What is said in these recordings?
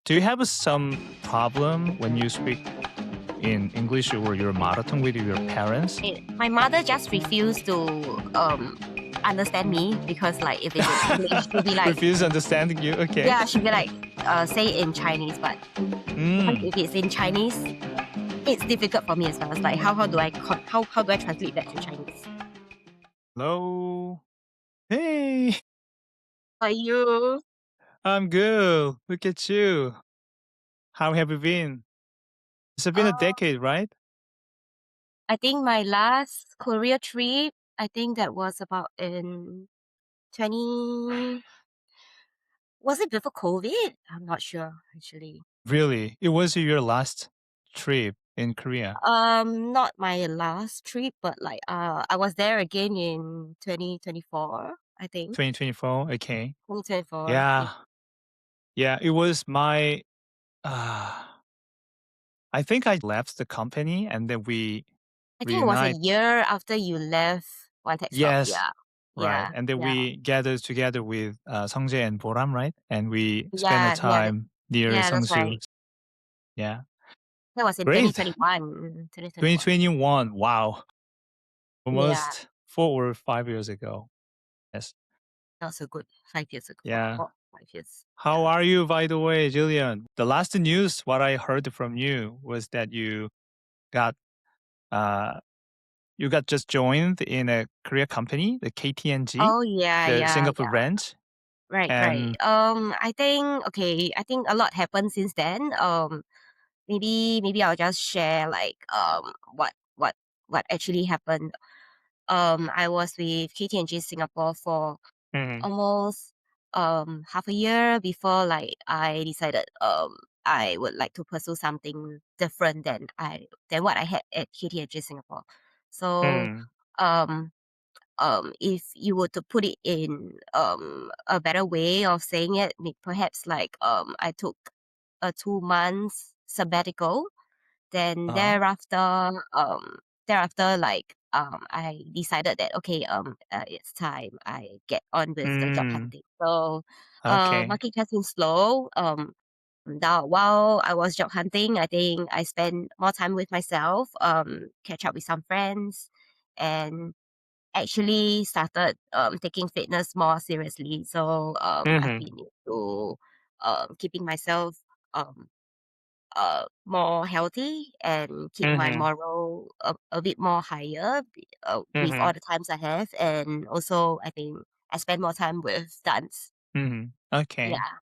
Do you have some problem when you speak in English or your mother tongue with your parents? My mother just refused to understand me because like if it's in English, she'll be like, Refuse understanding you? Okay. yeah, she'll be like, say it in Chinese, but if it's in Chinese, it's difficult for me as well. It's like how do I translate that to Chinese? Hello. Hey, Are you? I'm good. Look at you. How have you been? It's been a Uh, decade, right? I think my last Korea trip, I think that was about in 20. Was it before COVID? I'm not sure actually. Really? It was your last trip in Korea. Not my last trip, but like I was there again in 2024, I think. 2024? Okay. 2024. Yeah. Yeah. Yeah, it was my uh I think I left the company and then we I think it was a reunite. year after you left One Tech Stop. Yes, Yeah. right. Yeah. And then Yeah. we gathered together with Seongjae and Boram, right? And we spent a Yeah. Yeah. time near Yeah, that's Seongsu. right. Yeah. That was in Great. 2021. 2021. 2021. Wow. Yeah. Almost 4 or 5 years ago. Yes. Not so good. 5 years ago. Yeah. 5 years. How Yeah. are you, by the way, Gillian? The last news, what I heard from you was that got uh you got just joined in a Korea company, the KTNG, Oh yeah, the yeah, Singapore yeah. branch. Right, right. And I think okay, I think a lot happened since then. Maybe I'll just share like what actually happened. I was with KTNG Singapore for Mhm. almost half a year before like I decided I would like to pursue something different than what I had at KTNG Singapore. So Mm. um if you were to put it in a better way of saying it, perhaps like I took a 2 months sabbatical. Then Uh-huh. thereafter like I decided that okay it's time I get on with the job Mm. hunting. So Okay. market has been slow. Now while I was job hunting, I think I spent more time with myself, catch up with some friends, and actually started taking fitness more seriously. So I've Mhm. been into keeping myself um, more healthy and keep my Mhm. moral a bit more higher with all Mhm. the times I have. And also, I think I spend more time with dance. Mhm. Okay. Yeah,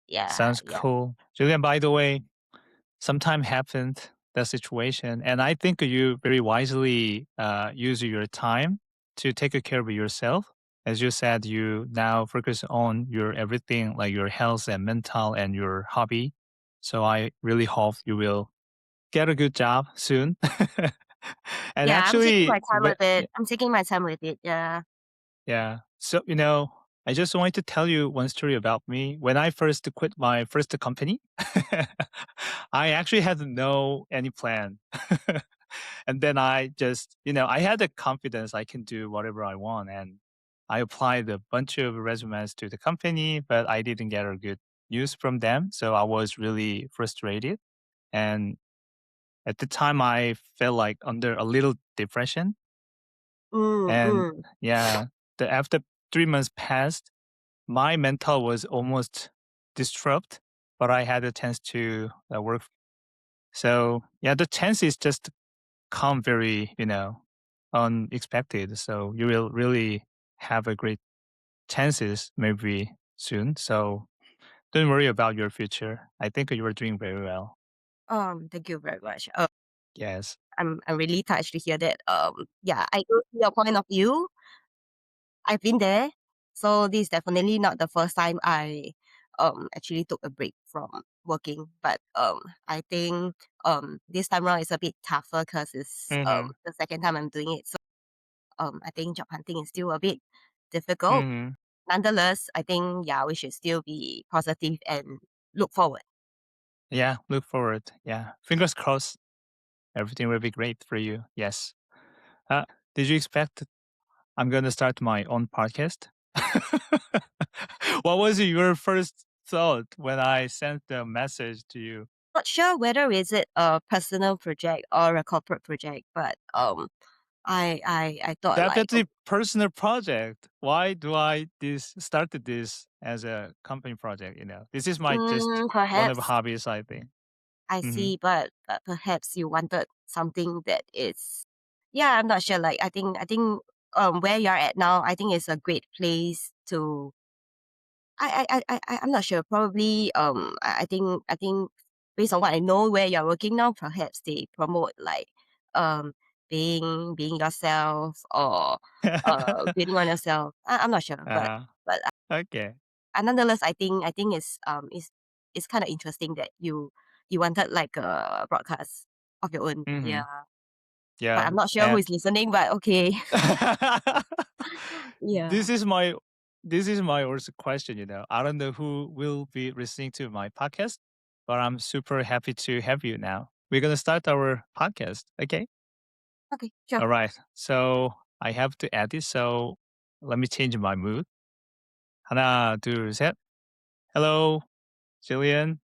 yeah, Sounds yeah. cool. Julian, by the way, sometime happened that situation, and I think you very wisely use your time to take care of yourself. As you said, you now focus on your everything like your health and mental and your hobby. So I really hope you will get a good job soon. And Yeah, I'm taking actually, my time with it. I'm taking my time with it. Yeah. yeah. So, I just wanted to tell you one story about me. When I first quit my first company, I actually had no any plan. And then I just, I had the confidence I can do whatever I want. And I applied a bunch of resumes to the company, but I didn't get a good news from them. So I was really frustrated. And at the time, I felt like under a little depression. Mm, And mm. yeah, after 3 months passed, my mental was almost disrupted, but I had a chance to work. So yeah, the chances just come very, unexpected. So you will really have a great chances maybe soon. So don't worry about your future. I think you are doing very well. Thank you very much. Yes. I'm really touched to hear that. Yeah, I do see your point of view. I've been there. So this is definitely not the first time I actually took a break from working. But I think this time around is a bit tougher because it's Mm-hmm. the second time I'm doing it. So I think job hunting is still a bit difficult. Mm-hmm. Nonetheless, I think yeah, we should still be positive and look forward. Yeah. Look forward. Yeah. Fingers crossed. Everything will be great for you. Yes. Uh, did you expect I'm going to start my own podcast? What was your first thought when I sent the message to you? Not sure whether is it a personal project or a corporate project, but I thought like, Definitely personal project. Why do I this started this as a company project? This is my just one of the perhaps hobbies, I think. I Hmm. see, but perhaps you wanted something that is, yeah, I'm not sure. Like I think where you're at now, I think it's a great place to. I'm not sure. Probably I think based on what I know where you're working now, perhaps they promote like um being yourself or bidding on yourself. I'm not sure, but uh, but okay. nonetheless, I think it's kind of interesting that you wanted like a broadcast of your own. Hmm. Yeah, but Yeah, I'm not sure who and is listening. But okay, this yeah. is my this is my also question. I don't know who will be listening to my podcast, but I'm super happy to have you now. We're gonna start our podcast. Okay. Okay, sure. All right. So I have to add this. So let me change my mood. 하나, 둘, 셋. Hello, Gillian.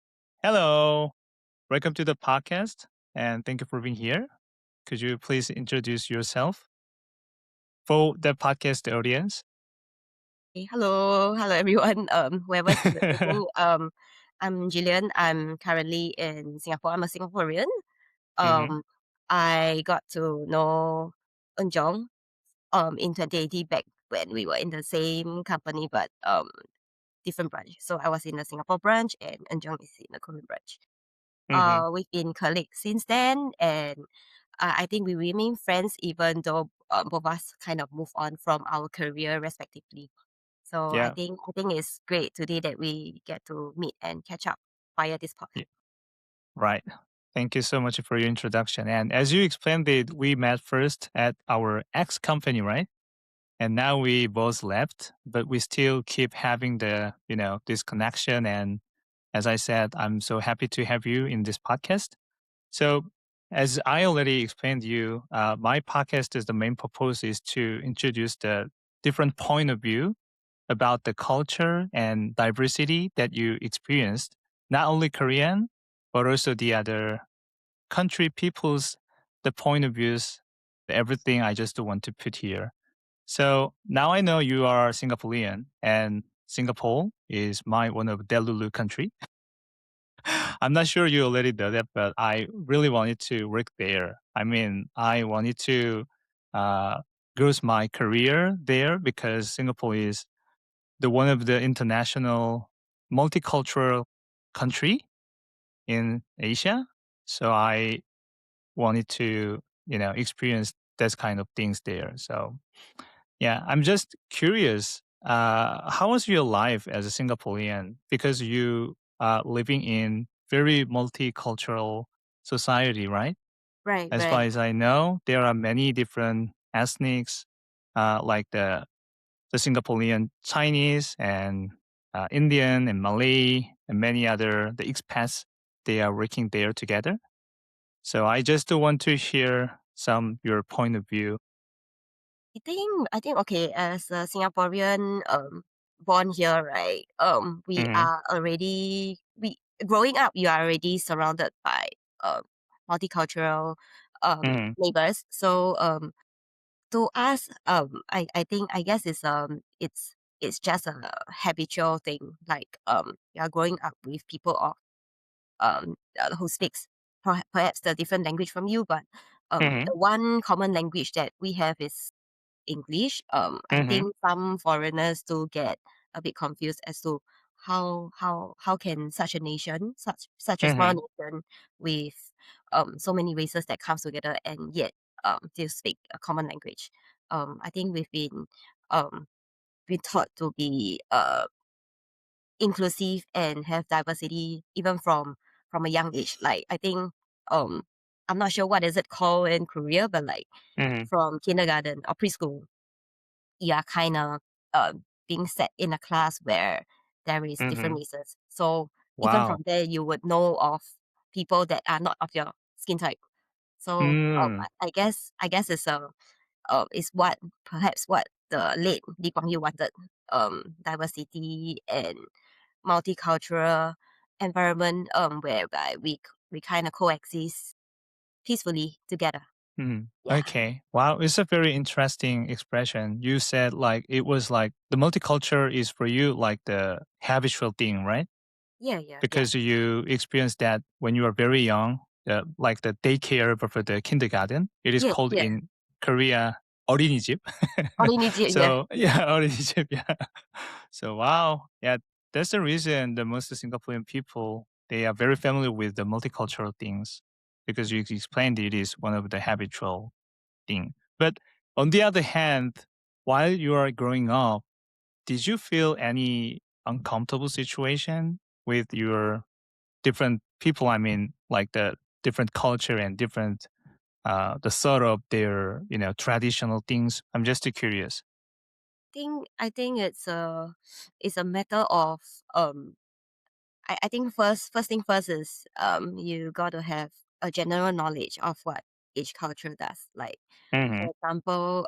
Hello. Welcome to the podcast, and thank you for being here. Could you please introduce yourself for the podcast audience? Okay, hello everyone. Whoever's listening. I'm Gillian. I'm currently in Singapore. I'm a Singaporean. Hmm. Um, I got to know Eunjong in 2018 back when we were in the same company, but different branch. So I was in the Singapore branch, and Eunjong is in the Korean branch. Hmm. We've been colleagues since then, and I think we remain friends even though both of us kind of move on from our career respectively. So I Yeah. think I think it's great today that we get to meet and catch up via this podcast. Yeah. Right. Thank you so much for your introduction. And as you explained it, we met first at our ex company, right? And now we both left, but we still keep having this connection. And as I said, I'm so happy to have you in this podcast. So, as I already explained to you, my podcast is the main purpose is to introduce the different point of view about the culture and diversity that you experienced, not only Korean, but also the other country people's the point of views, everything I just want to put here. So now I know you are Singaporean and Singapore is my one of Delulu country. I'm not sure you already know that, but I really wanted to work there. I mean, I wanted to grow my career there because Singapore is the one of the international multicultural country in Asia. So I wanted to, experience this kind of things there. So yeah, I'm just curious. How was your life as a Singaporean? Because you are living in very multicultural society, right? Right, As far right. as I know, there are many different ethnics, like the Singaporean Chinese and Indian and Malay and many other the expats. They are working there together. So I just want to hear some your point of view. I think okay, as a Singaporean born here, right? We Hmm. are already we growing up you are already surrounded by um multicultural Hmm. neighbors. So to us, I think I guess it's just a habitual thing. Like you are growing up with people of who speaks perhaps the different language from you, but Hmm. the one common language that we have is English. I Hmm. think some foreigners do get a bit confused as to how can such a nation, such a small Hmm. nation with so many races that comes together and yet still speak a common language. I think we've um been taught to be inclusive and have diversity even from a young age. Like I think um I'm not sure what is it called in Korea, but like Hmm. from kindergarten or preschool, you are kind of being set in a class where there is different Hmm. races. So even from Wow. there, you would know of people that are not of your skin type. So Mm. I guess it's what perhaps what the late Lee Kuan Yew wanted, diversity and multicultural environment whereby we kind of coexist peacefully together. Mhm. Yeah, Okay. Wow, it's a very interesting expression. You said like it was like the multicultural is for you like the habitual thing, right? yeah, Because you experienced that when you were very young, like the daycare for the kindergarten. It is yes, called yes. in Korea 어린이집. Origin, yeah, So yeah, 어린이집. Yeah. So wow, yeah, that's the reason the most Singaporean people they are very familiar with the multicultural things because you explained it is one of the habitual thing. But on the other hand, while you are growing up, did you feel any uncomfortable situation with your different people? I mean, like the different culture and different the sort of their traditional things. I'm just curious. I think it's a matter of um I think first thing first is you got to have a general knowledge of what each culture does. Like Mm-hmm. for example,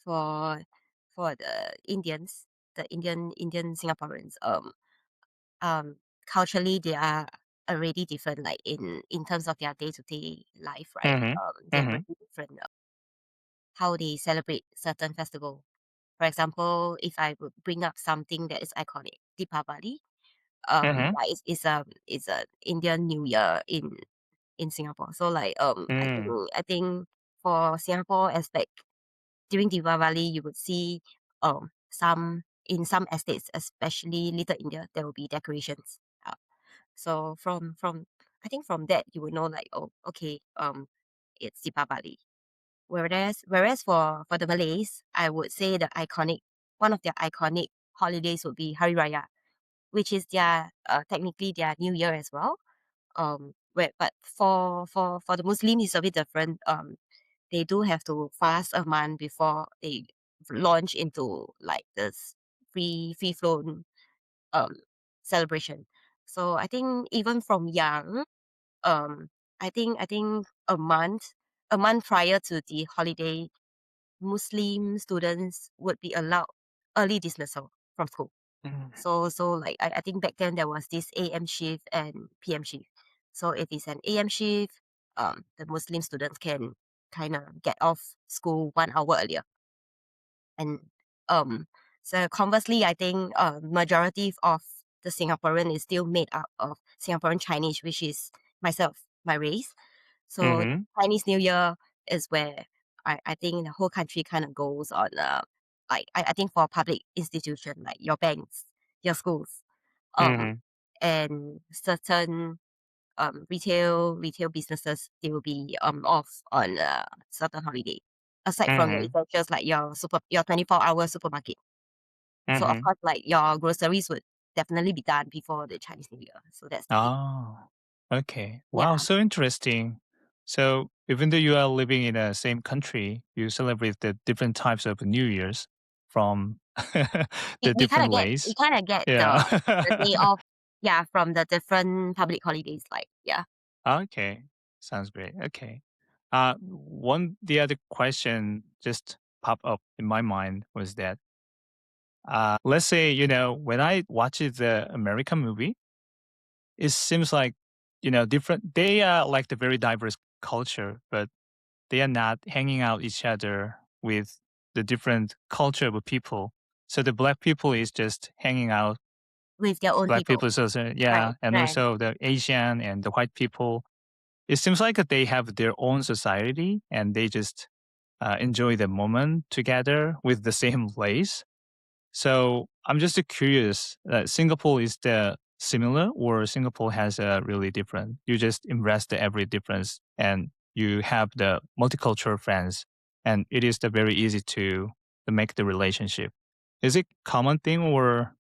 for the Indians, the Indian Singaporeans, um culturally they are already different like in terms of their day-to-day life, right? Mm-hmm. They are Mm-hmm. pretty different how they celebrate certain festival. For example, if I would bring up something that is iconic, Deepavali, Mm-hmm. yeah, it's a Indian New Year in Singapore. So like I think for Singapore aspect during Diwali you would see some in some estates, especially Little India, there will be decorations. So from I think from that you will know like, oh, okay, it's Deepavali. Whereas for the Malays, I would say the iconic one of their iconic holidays would be Hari Raya, which is their technically their New Year as well. Where but for the Muslim it's a bit different. They do have to fast a month before they launch into like this free flown um celebration. So I think even from young, um, I think a month prior to the holiday, Muslim students would be allowed early dismissal from school. So like I think back then there was this AM shift and PM shift. So if it's an AM shift, the Muslim students can kind of get off school 1 hour earlier. And um, so conversely, I think majority of the Singaporean is still made up of Singaporean Chinese, which is myself, my race. So Mm-hmm. Chinese New Year is where I think the whole country kind of goes on. Like I think for public institution like your banks, your schools, um, Mm-hmm. and certain retail businesses they will be off on certain holiday. Aside from your Mm-hmm. essentials like your 24-hour supermarket. So of Mm-hmm. course like your groceries would definitely be done before the Chinese New Year. So that's the thing. Oh, okay. Wow, Yeah. so interesting. So even though you are living in the same country, you celebrate the different types of New Year's from We the we kinda different get we ways. kinda get Yeah. the day off, yeah, from the different public holidays, like, yeah. Okay. Sounds great. Okay. One the other question just popped up in my mind was that let's say, when I watch the American movie, it seems like, different they are like the very diverse culture, but they are not hanging out each other with the different culture of people. So the black people is just hanging out With their own black people. people, so Right, yeah, and right. also the Asian and the white people. It seems like that they have their own society and they just enjoy the moment together with the same place. So I'm just curious, Singapore is the similar or Singapore has a really different? You just embrace the every difference and you have the multicultural friends and it is the very easy to make the relationship. Is it common thing or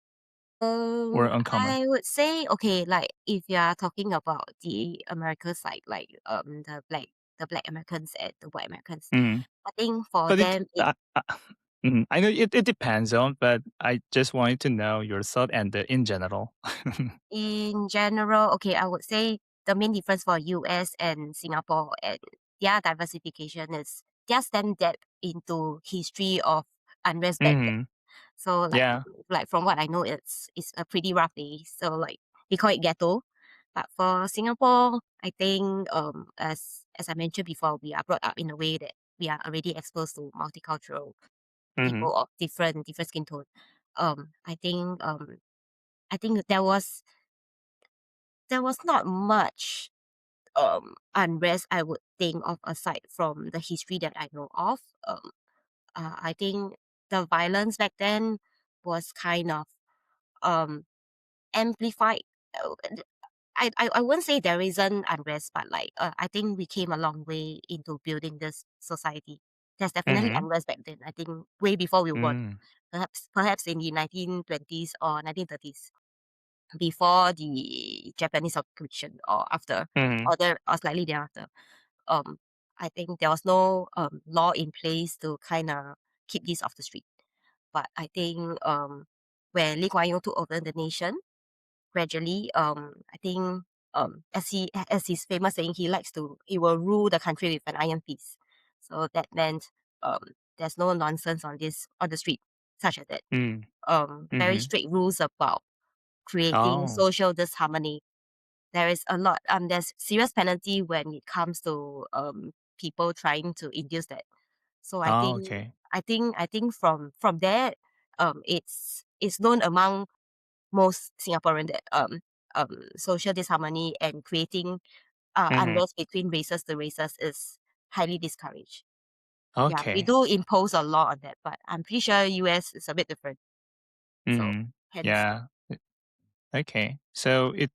uncommon? I would say, okay, like, if you are talking about the America side, like, the black Americans and the white Americans, Mhm. I think for But them it mhm. I know it depends on, but I just wanted to know your thought and in general. in general, okay, I would say the main difference for US and Singapore and their diversification is their stand depth into history of unrest back then. Mhm. So Yeah. like from what I know, it's a pretty rough day. So like we call it ghetto. But for Singapore, I think as I mentioned before, we are brought up in a way that we are already exposed to multicultural Mhm. people of different skin tone. Um, I think um, I think there was not much unrest I would think of aside from the history that I know of. I think the violence back then was kind of um amplified. I wouldn't say there isn't unrest, but like I think we came a long way into building this society. There's definitely Mhm. unrest back then. I think way before we were born, Mm. perhaps in the 1920s or 1930s, before the Japanese occupation or after, Mhm. or slightly thereafter. Um, I think there was no law in place to kind of keep this off the street. But I think when Lee Kuan Yew took over the nation, gradually, I think as his famous saying, he will rule the country with an iron fist. So that meant um, there's no nonsense on the street, such as that. Mm. Very Mhm. strict rules about creating Oh. social disharmony. There's serious penalty when it comes to people trying to induce that. So Oh, okay. I think from there, it's known among most Singaporean that social disharmony and creating Mhm. unrest between races to races is highly discouraged. Yeah, we Okay. do impose a law on that, but I'm pretty sure US is a bit different. So Mhm. hence, Yeah. Okay. So it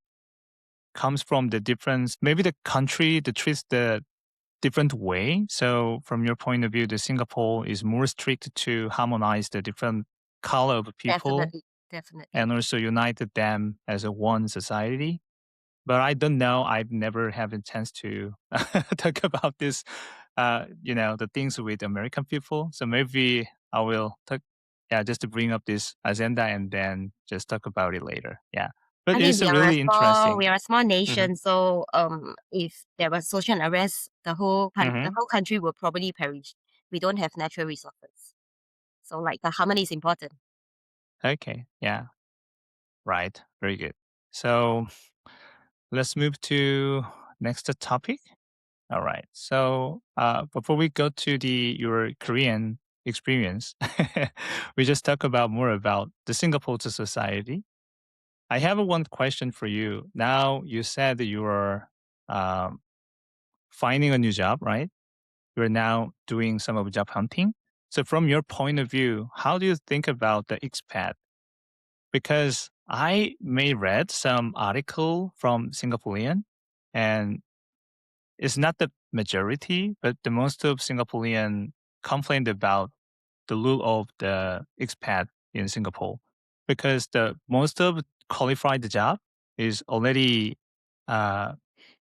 comes from the difference, maybe the country that treats the different way. So from your point of view, the Singapore is more strict to harmonize the different color of people definitely, definitely. and also united them as a one society. But I don't know. I've never had a chance to talk about this, the things with American people. So maybe I will talk, yeah, just to bring up this agenda and then just talk about it later. Yeah. But I mean, it's a really interesting. we are a small Hmm. nation, so if there was social unrest, the Hmm. whole country will probably perish. We don't have natural resources, so like the harmony is important. Okay. Yeah. Right. Very good. So let's move to next topic. All right. So before we go to your Korean experience, we just talk about more about the Singapore society. I have one question for you. Now you said that you are um, finding a new job, right? You're now doing some of job hunting. So from your point of view, how do you think about the expat? Because I may read some article from Singaporean, and it's not the majority, but the most of Singaporean complained about the rule of the expat in Singapore because the most of qualified job is already uh,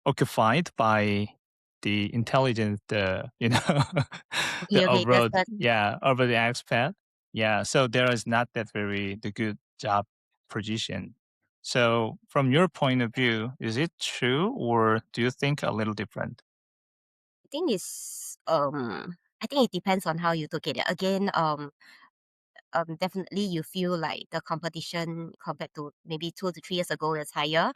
occupied by the intelligent, the Okay, okay, that's that. over the expat. Yeah, so there is not that very the good job position. So from your point of view, is it true or do you think a little different? I think it's I think it depends on how you look at it. Again, definitely you feel like the competition compared to maybe 2 to 3 years ago is higher.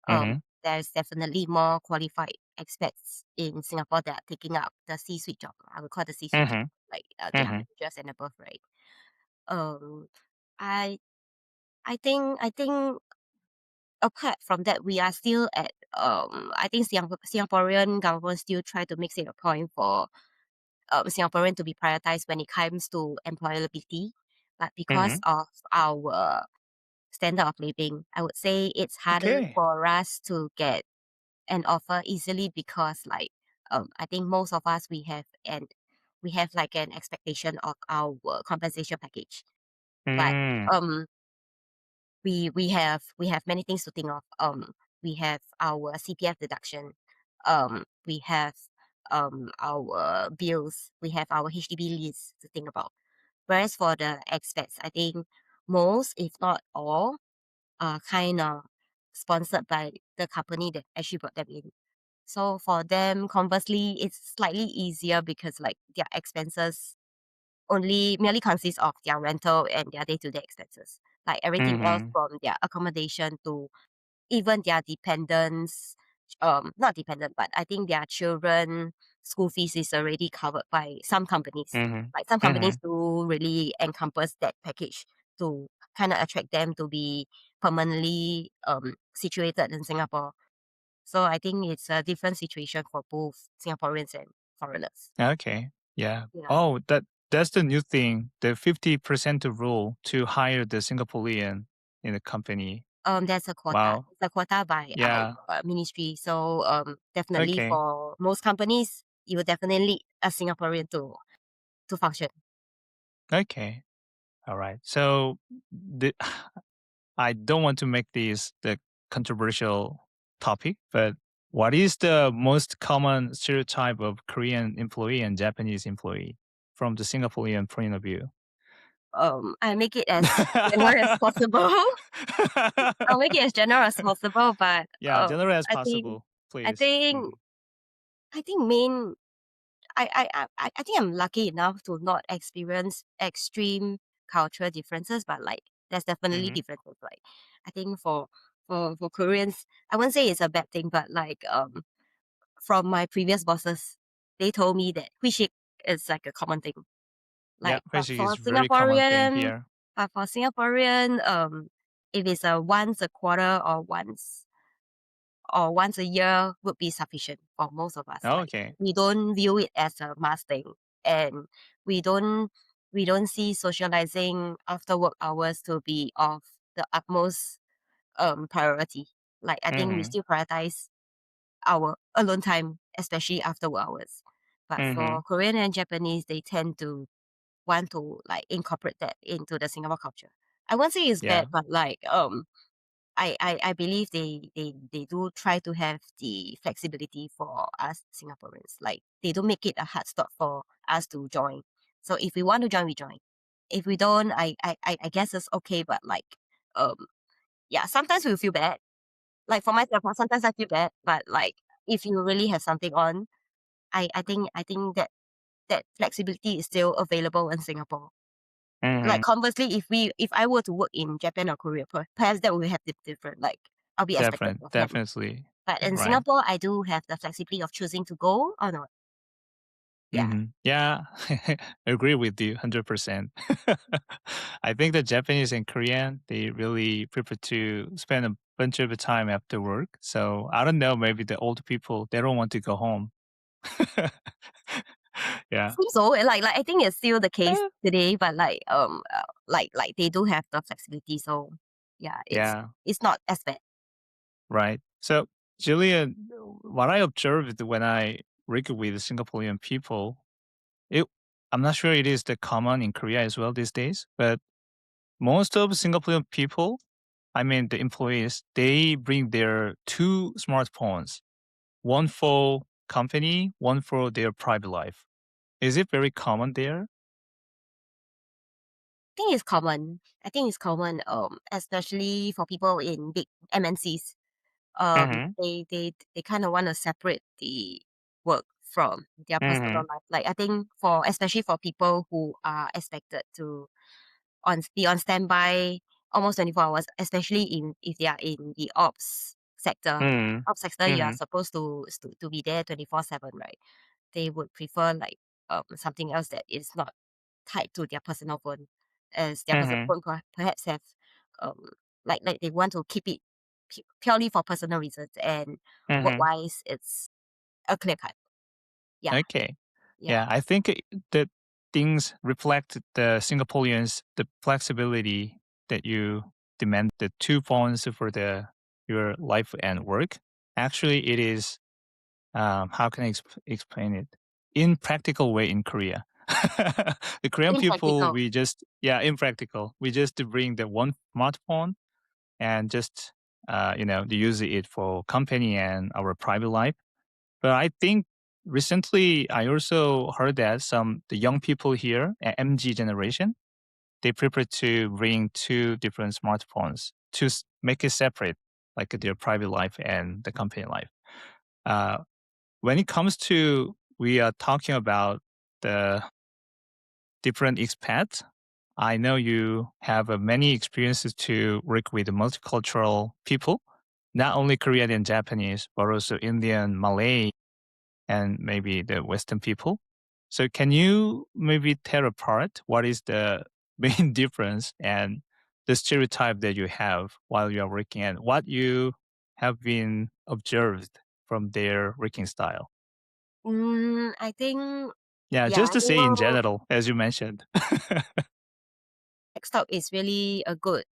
Mm-hmm. There's definitely more qualified expats in Singapore that are taking up the C-suite job. I would call the C-suite job, Mm-hmm. like they are Mm-hmm. managers and above, right? Um, I I think apart from that, we are still at I think Singaporean government still try to make it a point for Singaporean to be prioritized when it comes to employability. But because Mm-hmm. of our standard of living, I would say it's harder Okay. for us to get an offer easily because like I think most of us we have like an expectation of our compensation package. But Mm. um we have many things to think of. We have our CPF deduction, we have our bills, we have our HDB lease to think about. Whereas for the expats, I think most, if not all, are kind of sponsored by the company that actually brought them in. So for them, conversely, it's slightly easier because like their expenses only merely consists of their rental and their day-to-day expenses. Like everything else Mhm. from their accommodation to even their dependents, not dependent, but I think their children school fees is already covered by some companies. Mhm. Like some companies Mhm. do really encompass that package to kind of attract them to be permanently situated in Singapore. So I think it's a different situation for both Singaporeans and foreigners. Okay. Yeah. Yeah. Oh, that's the new thing, the 50% rule to hire the Singaporean in the company. There's a quota. Wow. It's a quota by our Yeah. ministry. So definitely Okay. for most companies, you will definitely need a Singaporean to function. Okay. All right. So the I don't want to make this the controversial topic, but what is the most common stereotype of Korean employee and Japanese employee from the Singaporean point of view? I make it as general as possible. I'll make it as general as possible, but Yeah, general as I think possible, I please. think Mhm. I think main I think I'm lucky enough to not experience extreme cultural differences, but like there's definitely Mhm. differences. Like I think for Koreans, I wouldn't say it's a bad thing, but like from my previous bosses, they told me that is like a common thing. Yeah, Like Huishik is very common thing here. For Singaporean, if it's a once a quarter or once a year would be sufficient for most of us. Like Okay. we don't view it as a must thing, and we don't we don't see socializing after work hours to be of the utmost priority. Like I think we Mhm. still prioritize our alone time, especially after work hours. But for Mhm. Korean and Japanese, they tend to want to like incorporate that into the Singapore culture. I won't say it's Yeah. bad, but like I believe they do try to have the flexibility for us Singaporeans. Like they don't make it a hard stop for us to join. So if we want to join, we join. If we don't, I guess it's okay. But like um yeah, sometimes we feel bad. Like for myself, sometimes I feel bad. But like if you really have something on, I think that that flexibility is still available in Singapore. Like Mhm. conversely, if I were to work in Japan or Korea, perhaps that would have different. Like I'll be expected of them. Definitely. But in Right. Singapore, I do have the flexibility of choosing to go or not. Yeah. Yeah, I agree with you 100%. I think the Japanese and Korean, they really prefer to spend a bunch of time after work. So I don't know, maybe the old people, they don't want to go home. Yeah. Seems so. Like I think it's still the case Eh, today, but like they do have the flexibility. So yeah, Yeah, it's not as bad. right. So, Gillian, what I observed when I work with Singaporean people, it, I'm not sure it is the common in Korea as well these days, but most of Singaporean people, I mean the employees, they bring their two smartphones, one for company, one for their private life. Is it very common there? Think it's common. I think it's common. Especially for people in big MNCs. Mhm. They kind of want to separate the work from their personal Mhm. life. Like I think for especially for people who are expected to be on standby almost 24 hours, especially in if they are in the ops sector. Mhm. Ops sector, you are Mhm. supposed to be there 24/7, right? They would prefer like something else that is not tied to their personal phone, as their personal Mhm. phone perhaps have um like they want to keep it purely for personal reasons, and work Mhm. wise it's a clear cut. Yeah, Okay. yeah. Yeah, I think that things reflect the Singaporeans, the flexibility that you demand, the two phones for the your life and work. Actually, it is how can I explain it in practical way in Korea. The Korean people, Impractical. we just impractical. We just bring the one smartphone and just they use it for company and our private life. But I think recently I also heard that some the young people here, MG generation, they prefer to bring two different smartphones to make it separate, like their private life and the company life. Uh, when it comes to we are talking about the different expats. I know you have many experiences to work with multicultural people, not only Korean and Japanese, but also Indian, Malay, and maybe the Western people. So can you maybe tear apart what is the main difference and the stereotype that you have while you are working and what you have been observed from their working style? I think, Yeah, yeah, just I to think say in general, as you mentioned. Xstock is really a good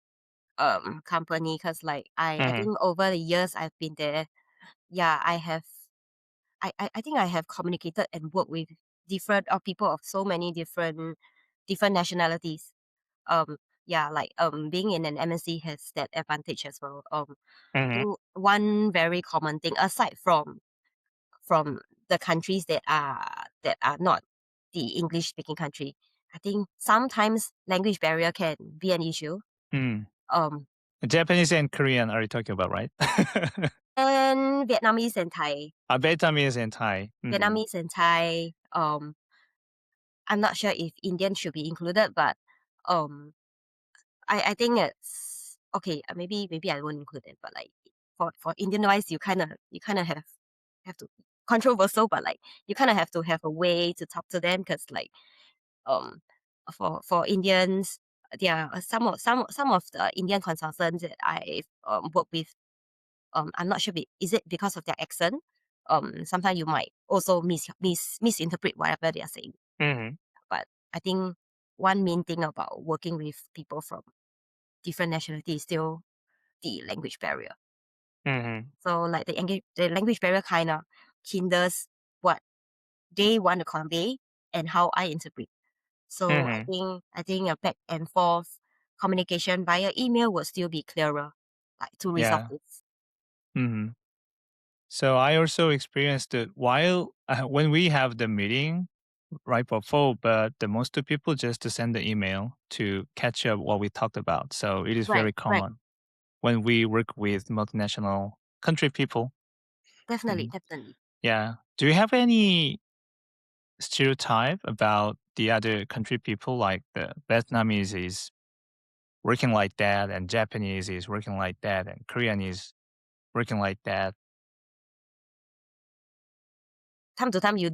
company because like I Hmm. think over the years I've been there, yeah, I think I have communicated and worked with different people of so many different nationalities. Um yeah, like being in an MNC has that advantage as well. I Hmm. think one very common thing aside from the countries that are not the English speaking country, I think sometimes language barrier can be an issue. Mm. Um Japanese and Korean are you talking about, right? and Vietnamese and Thai. Vietnamese and Thai. Hmm. Vietnamese and Thai. I'm not sure if Indian should be included, but um I think it's okay. Maybe I won't include it, but like for Indian wise, you kind of have to controversial, but like you kind of have to have a way to talk to them because like um for Indians, there are some of the Indian consultants that I've worked with. I'm not sure is it because of their accent. Sometimes you might also misinterpret whatever they are saying. Hmm. But I think one main thing about working with people from different nationalities is still the language barrier. Hmm. So like the language barrier kind of hinders what they want to convey and how I interpret. So Hmm. I think a back and forth communication via email would still be clearer, like to resolve Yeah. this. Hmm. So I also experienced it while when we have the meeting right before, but the most of people just to send the email to catch up what we talked about. So it is Right, very right. common when we work with multinational country people. Definitely, Mhm. definitely. Yeah. Do you have any stereotype about the other country people, like the Vietnamese is working like that, and Japanese is working like that, and Korean is working like that? Time to time you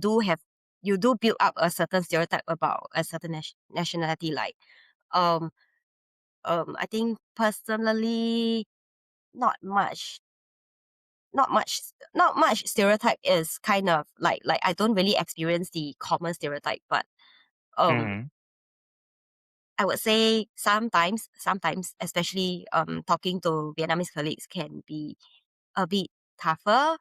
do build up a certain stereotype about a certain nationality. Like um I think personally not much not much stereotype is kind of like I don't really experience the common stereotype, but um Hmm. I would say sometimes especially talking to Vietnamese colleagues can be a bit tougher.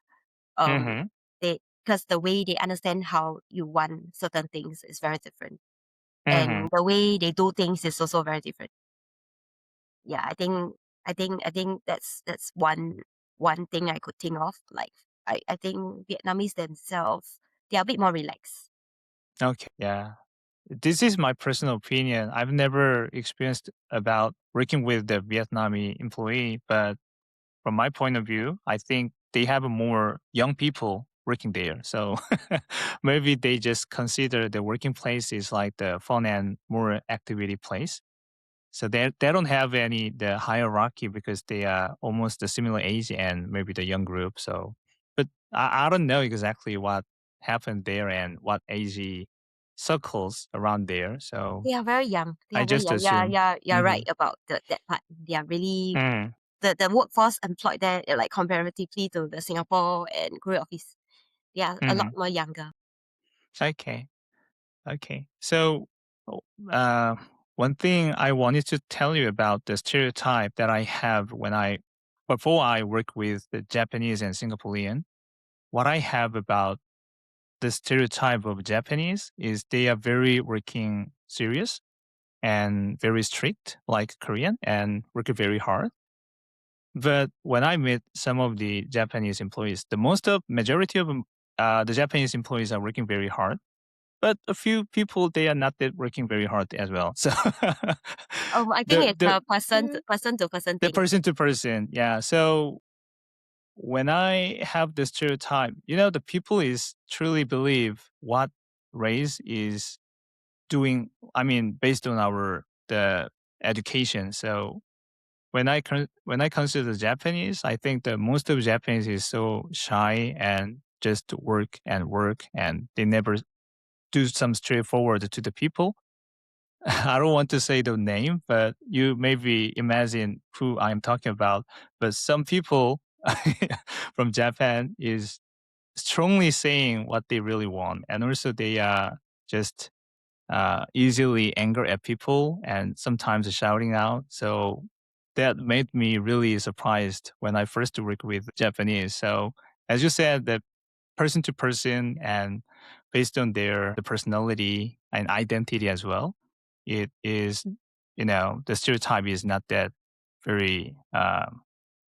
Hmm. They because the way they understand how you want certain things is very different. Hmm. And the way they do things is also very different. Yeah, I think that's one thing I could think of. Like I think Vietnamese themselves they are a bit more relaxed. Okay. Yeah. This is my personal opinion. I've never experienced about working with the Vietnamese employee, but from my point of view, I think they have more young people working there. So maybe they just consider the working place is like the fun and more activity place. So they don't have any the hierarchy because they are almost the similar age and maybe the young group. So, but I don't know exactly what happened there and what age circles around there. So They are very young. They I are very just young. Yeah, assume. yeah, you're Hmm. right about that part. They are really Mm. the workforce employed there, like comparatively to the Singapore and Korea office, they are a lot Hmm. more younger. Okay. Okay. So, oh, uh, one thing I wanted to tell you about the stereotype that I have before I work with the Japanese and Singaporean, what I have about the stereotype of Japanese is they are very working serious and very strict, like Korean, and work very hard. But when I meet some of the Japanese employees, majority of them, the Japanese employees are working very hard, but a few people they are not that working very hard as well. So I think the it's the a person to person the thing. person to person, yeah. So when I have the stereotype, the people is truly believe what race is doing, I mean, based on our the education. So when I consider Japanese, I think that most of Japanese is so shy and just work and work, and they never do some straightforward to the people. I don't want to say the name, but you maybe imagine who I'm talking about. But some people from Japan is strongly saying what they really want, and also they just easily anger at people and sometimes shouting out. So that made me really surprised when I first worked with Japanese. So as you said, that person to person and based on their the personality and identity as well, it is, the stereotype is not that very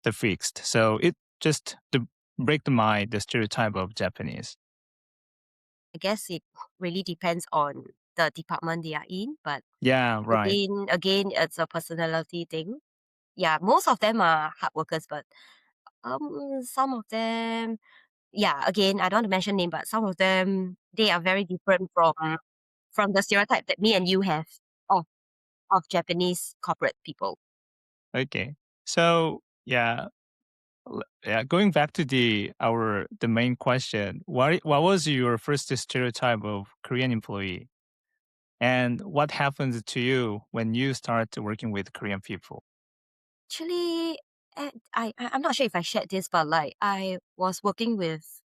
the fixed. So it just to break the mind the stereotype of Japanese. I guess it really depends on the department they are in, but Yeah, right. again, it's a personality thing. Yeah, most of them are hard workers, but some of them, yeah, again, I don't want to mention name, but some of them they are very different from the stereotype that me and you have of of Japanese corporate people. Okay. So yeah, yeah. Going back to the main question, what was your first stereotype of Korean employee, and what happens to you when you start working with Korean people? Actually, I'm not sure if I shared this, but like I was working with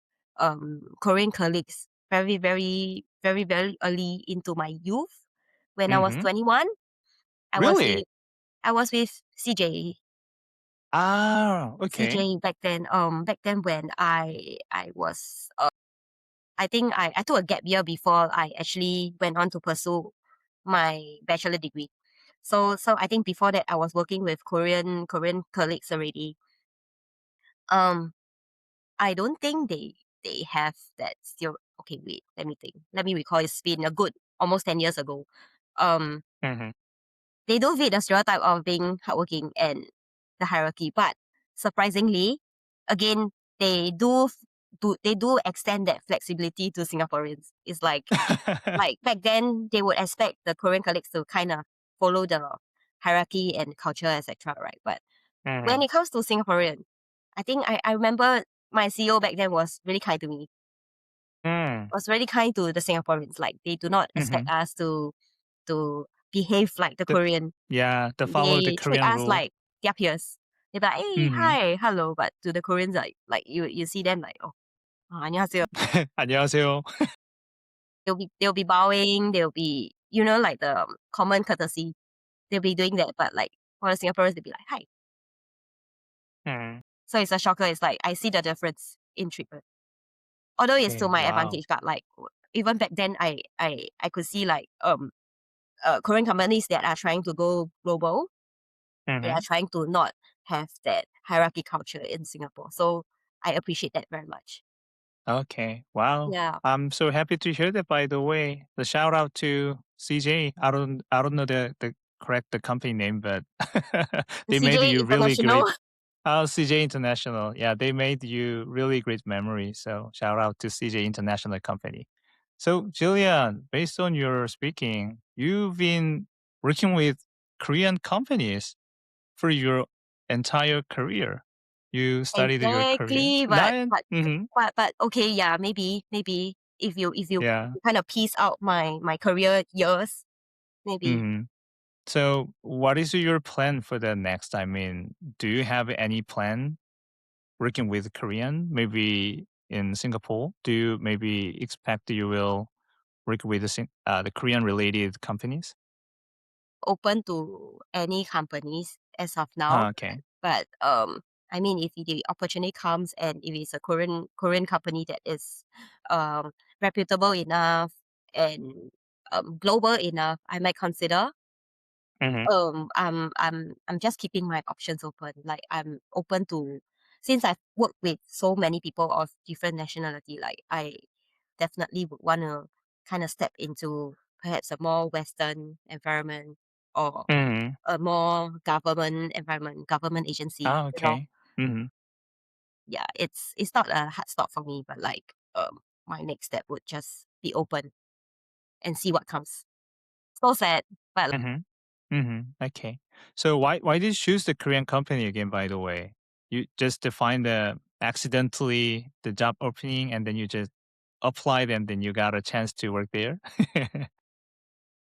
Korean colleagues very early into my youth. When I was Hmm. 21, I was Really? with I was with CJ. Ah, okay. CJ back then when I was I think I took a gap year before I actually went on to pursue my bachelor degree. So I think before that I was working with Korean colleagues already. Um, I don't think they have that still. Okay, wait, let me think. Let me recall. It's been a good almost 10 years ago. Um, Hmm. they do fit the stereotype of being hardworking and the hierarchy, but surprisingly, again, they they do extend that flexibility to Singaporeans. It's like back then they would expect the Korean colleagues to kind of follow the hierarchy and culture, etc. Right? But when Hmm. it comes to Singaporean, I think I remember my CEO back then was really kind to me. Mm. Was really kind to the Singaporeans. Like they do not expect Hmm. us to behave like the The, Korean. yeah, the follow the They treat Korean us rule. like their peers. They're like, hey, Hmm. hi, hello. But to the Koreans, like you see them like, oh, 안녕하세요. 안녕하세요. They'll be bowing. They'll be like the common courtesy. They'll be doing that. But like for the Singaporeans, they'll be like, hi. Mm. So it's a shocker. It's like I see the difference in treatment. Although it's to Okay. my Wow. advantage, but like even back then, I could see like Korean companies that are trying to go global. They are Hmm. trying to not have that hierarchy culture in Singapore. So I appreciate that very much. Okay. Wow. Yeah. I'm so happy to hear that, by the way. The shout out to CJ. I don't know the correct the company name, but they made CJ you really great. International. Oh, CJ International. Yeah, they made you really great memory. So shout out to CJ International Company. So Jillian, based on your speaking, you've been working with Korean companies for your entire career. You studied your Korean. Exactly. Nine. Mm-hmm. But okay, yeah, maybe if you Yeah. kind of piece out my career years, maybe Mm-hmm. So, what is your plan for the next? I mean, do you have any plan working with Korean, maybe in Singapore? Do you maybe expect you will work with the Korean related companies? open to any companies as of now. Ah, okay. But I mean, if the opportunity comes and if it's a Korean company that is reputable enough and global enough, I might consider. Mm-hmm. I'm just keeping my options open. Like I'm open to since I've worked with so many people of different nationality. Like I definitely would want to kind of step into perhaps a more Western environment or Mm-hmm. a more government environment, government agency. Ah, okay. Mm-hmm. Yeah, it's not a hard stop for me, but like my next step would just be open and see what comes. So sad, but Mhm. Mhm. Okay. So why did you choose the Korean company again, by the way? You just to find the accidentally the job opening and then you just applied and then you got a chance to work there?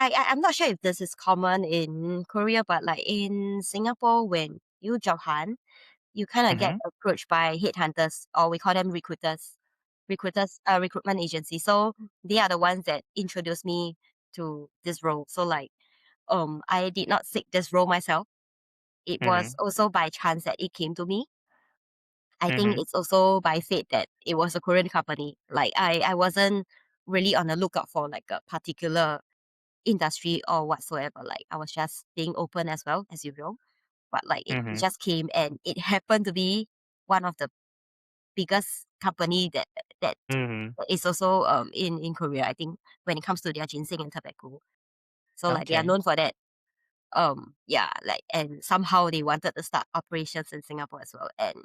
I'm not sure if this is common in Korea, but like in Singapore, when you job hunt, you kind of get Mhm. approached by headhunters, or we call them recruitment agency. So they are the ones that introduced me to this role. So like, I did not seek this role myself. It was Mhm. also by chance that it came to me. I think Mhm. it's also by fate that it was a Korean company. Like I wasn't really on the lookout for like a particular industry or whatsoever. Like I was just being open as well as usual. But like it Mhm. just came and it happened to be one of the biggest company that Mhm. is also in Korea. I think when it comes to their ginseng and tobacco. So like they are Okay. known for that. Yeah, like and somehow they wanted to start operations in Singapore as well. And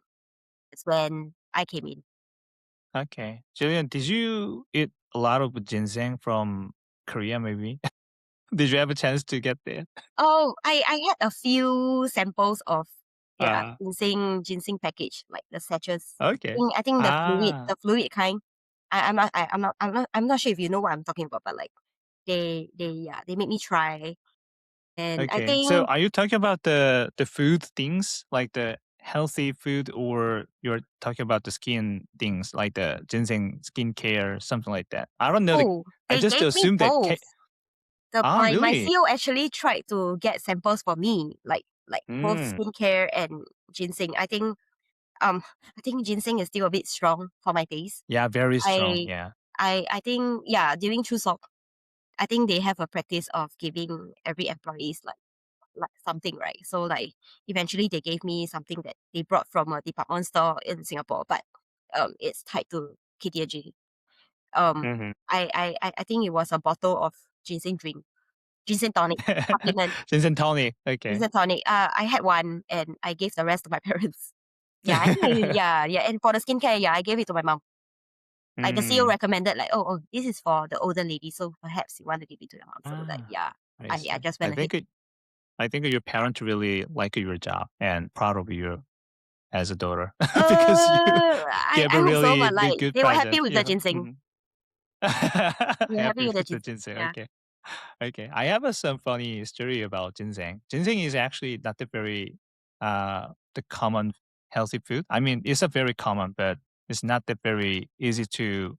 it's when I came in. Okay. Jillian, did you eat a lot of ginseng from Korea maybe? Did you have a chance to get there? Oh, I had a few samples of their Uh, ginseng package, like the sachets. okay. I think Ah, the fluid kind. I'm not sure if you know what I'm talking about, but like they made me try, and I okay. So think are you talking about the food things, like the healthy food, or you're talking about the skin things, like the ginseng skincare, something like that? I don't know. oh I they just gave me assumed that. both. My Really? CEO actually tried to get samples for me, like both Mm, skincare and ginseng. I think ginseng is still a bit strong for my taste. yeah, very strong. I Yeah. I think yeah, during Chuseok, I think they have a practice of giving every employees like something, right? So like eventually they gave me something that they brought from a department store in Singapore, but it's tied to KTG. Mm-hmm. I think it was a bottle of ginseng drink, ginseng tonic supplement, ginseng tonic. Okay. ginseng tonic. I had one and I gave the rest to my parents. Yeah, I think yeah. And for the skincare, yeah, I gave it to my mom. Like the CEO mm. recommended, like, oh, this is for the older lady, so perhaps you want to give it to your mom. So like, Ah, yeah, I I see. just went ahead. I think your parents really like your job and proud of you as a daughter because you gave I a hope so, really but like good they were happy present. with the Yeah. ginseng. Mhm. They were happy Happy with the with the ginseng. ginseng. Yeah. Okay. Okay. I have some funny story about ginseng. Ginseng is actually not the very the common healthy food. I mean, it's a very common, but it's not that very easy to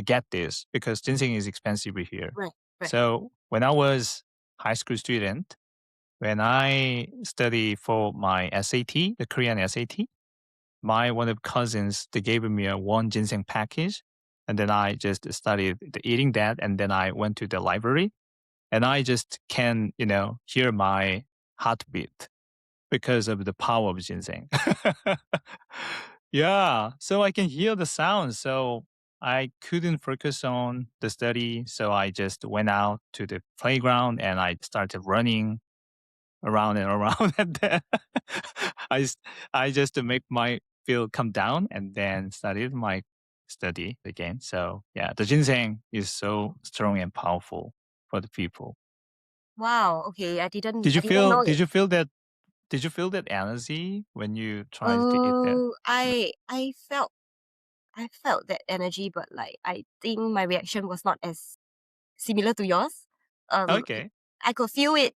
get this because ginseng is expensive here. Right. Right. So when I was high school student, when I study for my SAT, the Korean SAT, my one of cousins they gave me a one ginseng package, and then I just started eating that, and then I went to the library, and I just can hear my heartbeat because of the power of ginseng. Yeah, so I can hear the sound. So I couldn't focus on the study, so I just went out to the playground and I started running around and around and then I s- I just to make my feel come down and then started my study again. So yeah, the ginseng is so strong and powerful for the people. Wow. Okay. Did you I didn't feel know did it. you feel that did you feel that energy when you tried to eat that? I felt that energy, but like I think my reaction was not as similar to yours. It, Okay. I could feel it.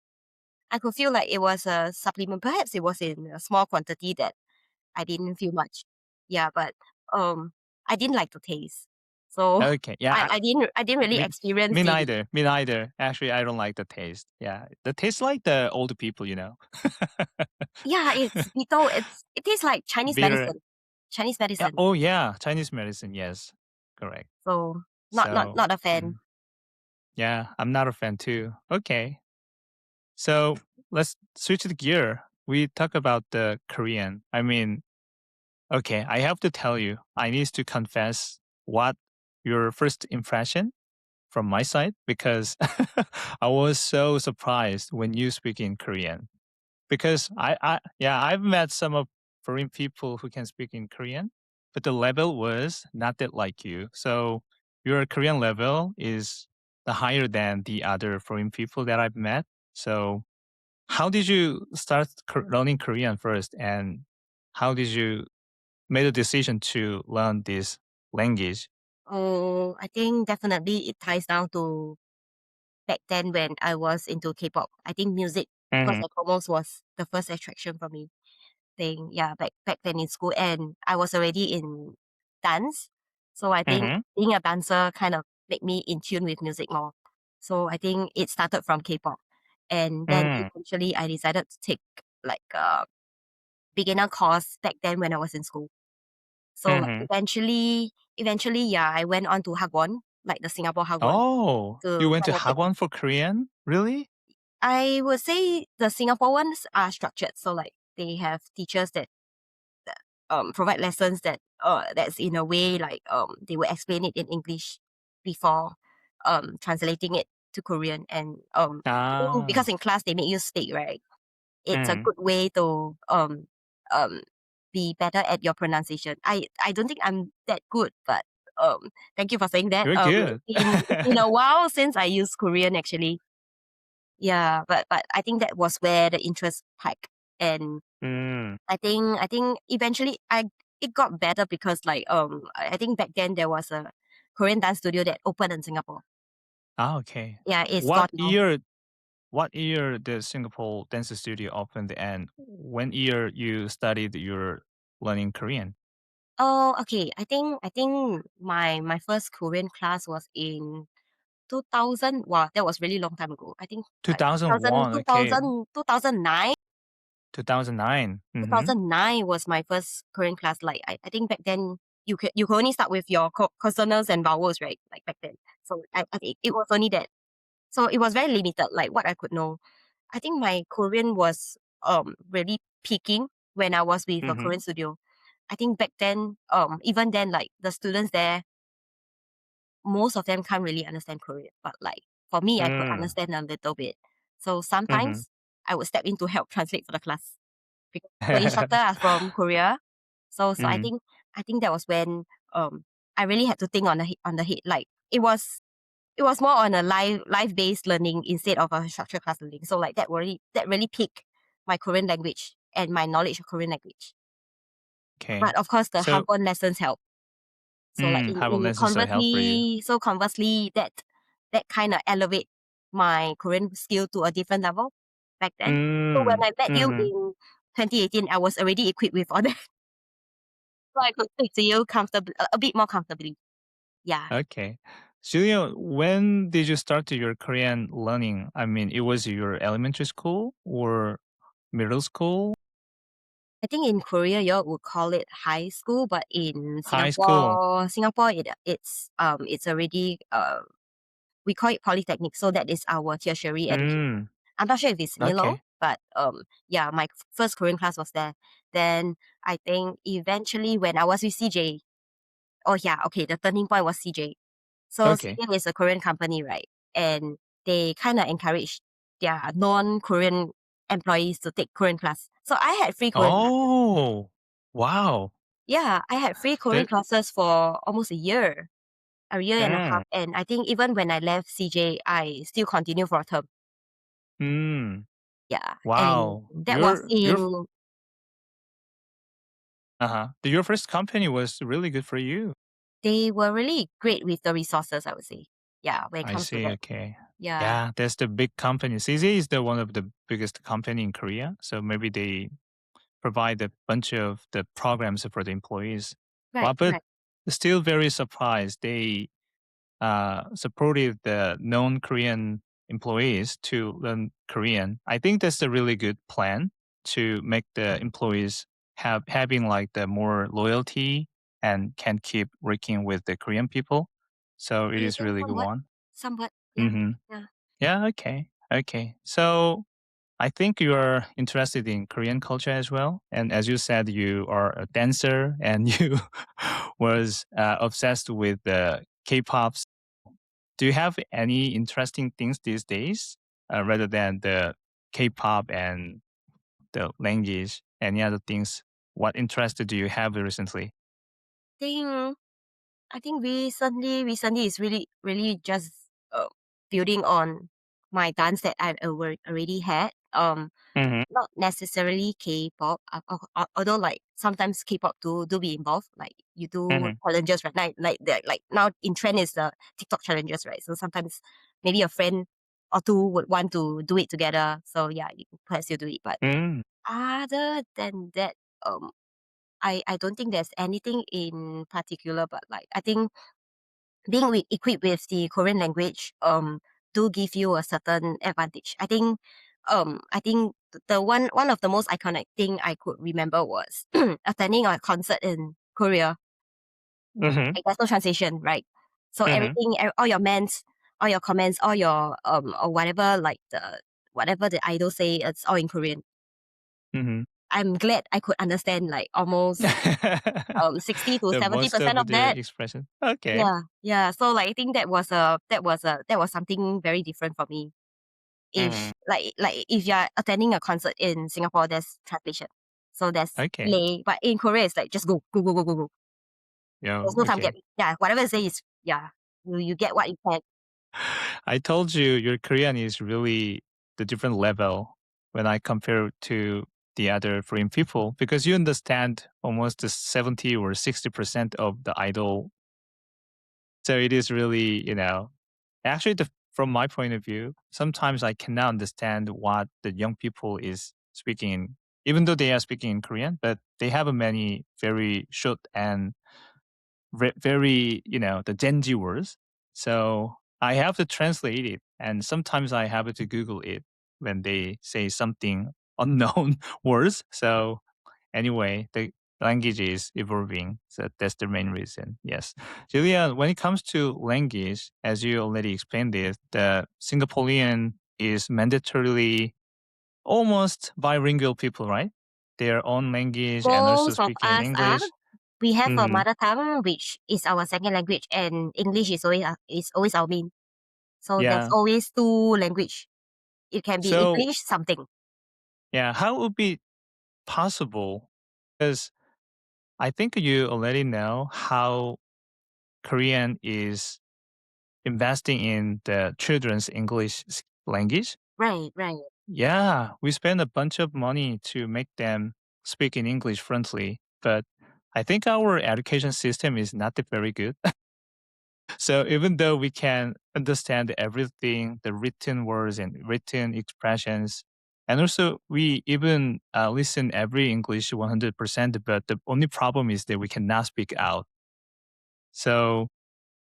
I could feel like it was a supplement. Perhaps it was in a small quantity that I didn't feel much. Yeah, but um, I didn't like the taste. So Okay. Yeah. I didn't really Me, experience me the. neither. Me neither. Actually, I don't like the taste. Yeah. The taste like the old people. Yeah, it's bitter. It tastes like Chinese Bitter. medicine. Chinese Yeah. medicine. Oh yeah. Chinese medicine. Yes. Correct. So So, not a fan. mhm. Yeah, I'm not a fan too. Okay. So let's switch the gear. We talk about the Korean. I mean, okay, I have to tell you, I need to confess what your first impression from my side because I was so surprised when you speak in Korean. Because yeah, I've met some of foreign people who can speak in Korean, but the level was not that like you. So your Korean level is the higher than the other foreign people that I've met. So how did you start learning Korean first, and how did you make a decision to learn this language? Oh, I think definitely it ties down to back then when I was into K-pop. I think music, first Mm-hmm. and foremost, was the first attraction for me. Thing, yeah, back then in school, and I was already in dance, so I think Mm-hmm. being a dancer kind of made me in tune with music more. So I think it started from K-pop, and then eventually I decided to take like a beginner course back then when I was in school. So like Mm-hmm. eventually, yeah, I went on to Hagwon, like the Singapore Hagwon, Oh, you to went to kind of take. Hagwon for Korean? Really? I would say the Singapore ones are structured, so like they have teachers that provide lessons that's in a way like they will explain it in English before translating it to Korean, and I think because Ah. in class they make you speak, right? It's a Mm-hmm. good way to um be better at your pronunciation. I don't think I'm that good, but thank you for saying that. You're good. It's been a while since I used Korean actually. Yeah, but I think that was where the interest peaked, and mm. I think eventually it got better because like I think back then there was a Korean dance studio that opened in Singapore. Ah, okay. Yeah, it's What gone now. year what year the Singapore dance studio opened, and when year you studied your learning Korean? Oh, okay. I think my first Korean class was in 2000. Wow, that was really long time ago. I think like 2000, 2001, okay. 2000, 2009. 2009. Two Mhm. thousand nine was my first Korean class. Like I think back then you could only start with your consonants and vowels, right? Like back then. So I think it was only that. So it was very limited, like what I could know. I think my Korean was really peaking when I was with a Mhm. Korean studio. I think back then, even then, like the students there, most of them can't really understand Korean. But like for me, I could Mm. understand a little bit. So Mhm. sometimes I would step in to help translate for the class because the instructor are from Korea. So Mhm. I think that was when I really had to think on on the head. Like it was more on a live based learning instead of a structured class learning. So like that really piqued my Korean language and my knowledge of Korean language. Okay. But of course, the So, Hagwon lessons help. So like Harbor in lessons so help for you. conversely, that kind of elevate my Korean skill to a different level back then. So when Mm. I met you Mhm. in 2018, I was already equipped with all that, so I could speak to you comfortably, a bit more comfortably. Yeah. Okay. Julia, when did you start your Korean learning? I mean, it was your elementary school or middle school? I think in Korea you would call it high school, but in High school? Singapore it's already we call it polytechnic, so that is our tertiary education. Mm. I'm not sure if it's similar, Okay. but yeah, my first Korean class was there. Then I think eventually when I was with CJ, oh yeah, okay, the turning point was CJ. So Okay. CJ is a Korean company, right? And they kind of encourage their non-Korean employees to take Korean class. So I had free Korean classes. Oh, wow. Yeah, I had free Korean That classes for almost a year and a mm, half. And I think even when I left CJ, I still continued for a term. mm, Yeah, and wow. that was Your in. uh-huh. Your first company was really good for you. They were really great with the resources, I would say. Yeah, when it I comes to see. that. Okay. Yeah. Yeah, that's the big company. CZ is the one of the biggest company in Korea. So maybe they provide a bunch of the programs for the employees. Right, Well, but right. still very surprised. They supported the non-Korean employees to learn Korean. I think that's a really good plan to make the employees having like the more loyalty and can keep working with the Korean people. So it I is think really good somewhat. one. Somewhat. Yeah. Mm-hmm. Yeah. Yeah. Okay. Okay. So I think you are interested in Korean culture as well. And as you said, you are a dancer and you was obsessed with the K-pop. Do you have any interesting things these days rather than the K-pop and the language? Any other things? What interest do you have recently? Think I think recently is really just building on my dance that I already had. Mhm. Not necessarily K-pop, although like sometimes K-pop do be involved. Like you do Mhm. challenges, right? Like now in trend is the TikTok challenges, right? So sometimes maybe a friend or two would want to do it together. So yeah, perhaps you do it. But Mm. other than that, um, I don't think there's anything in particular. But like I think being equipped with the Korean language do give you a certain advantage. I think the one of the most iconic thing I could remember was attending a concert in Korea. Mhm. Like there's no translation, right? So Mhm. everything, all your mans, all your comments, all your or whatever whatever the idol say, it's all in Korean. Mhm. I'm glad I could understand like almost 60 to The most 70% of of their that. expression. Okay. Yeah, yeah. So like I think that was something very different for me. Mhm. If like if you're attending a concert in Singapore, there's translation. So there's Okay. delay. But in Korea it's like just go, go, go, go, go, go. Yeah, There's no time gap. okay. Yeah, whatever it says, yeah. You get what you can. I told you your Korean is really the different level when I compare to the other foreign people because you understand almost the 70 or 60% of the idol. So it is really, actually from my point of view, sometimes I cannot understand what the young people is speaking in, even though they are speaking in Korean, but they have a many very short and very, the Gen Z words. So I have to translate it. And sometimes I have to Google it when they say something unknown words. So anyway, the language is evolving. So that's the main reason. Yes. Julia, when it comes to language, as you already explained it, the Singaporean is mandatorily almost bilingual people, right? Their own language and also Most of speaking in us are. English. We have a Hmm. mother tongue which is our second language, and English is always our main. So there's Yeah. always two language. It can be So English something. yeah, how would be possible? Because I think you already know how Korean is investing in the children's English language. Right, right. Yeah, we spend a bunch of money to make them speak in English fluently, but I think our education system is not very good. So even though we can understand everything, the written words and written expressions, and also we even listen every English 100%, but the only problem is that we cannot speak out. So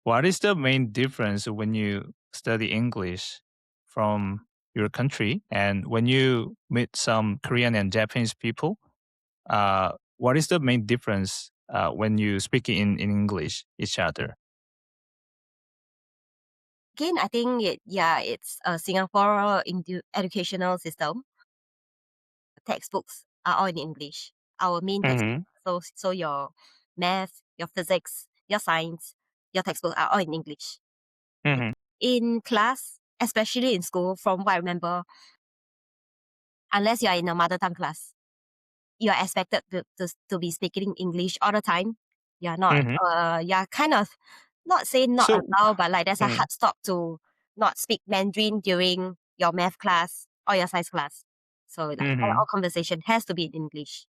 what is the main difference when you study English from your country and when you meet some Korean and Japanese people? What is the main difference when you speak in English each other? Again, I think it's a Singapore educational system. Textbooks are all in English. Our main textbook. Hmm. So your math, your physics, your science, your textbook are all in English. Hmm. In class, especially in school, from what I remember, unless you are in a mother tongue class, you are expected to be speaking English all the time. You're not Hmm. you're kind of not saying not So, allowed, but like there's a mm, hard stop to not speak Mandarin during your math class or your science class. So like all mhm. conversation has to be in English.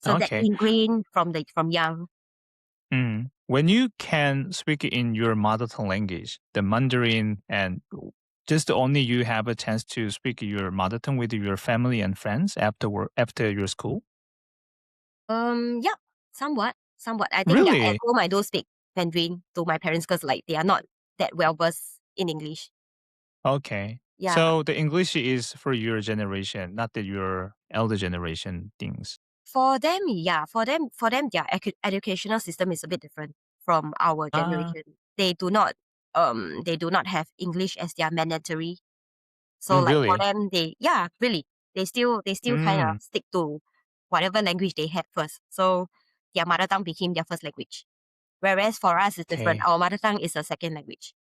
So that Okay. ingrained from young. Mm. When you can speak in your mother tongue language, the Mandarin, and just only you have a chance to speak your mother tongue with your family and friends after work, after your school? Yeah, somewhat, somewhat. I think that at Really? home I do speak Mandarin to my parents because like they are not that well versed in English. Okay. Yeah, So the English is for your generation, not that your elder generation things. for them, yeah, for them, their educational system is a bit different from our Ah, generation. They do not have English as their mandatory. So like for really? them, really, they still kind of Mm, stick to whatever language they had first. So their mother tongue became their first language. Whereas for us, it's different. okay. Our mother tongue is a second language.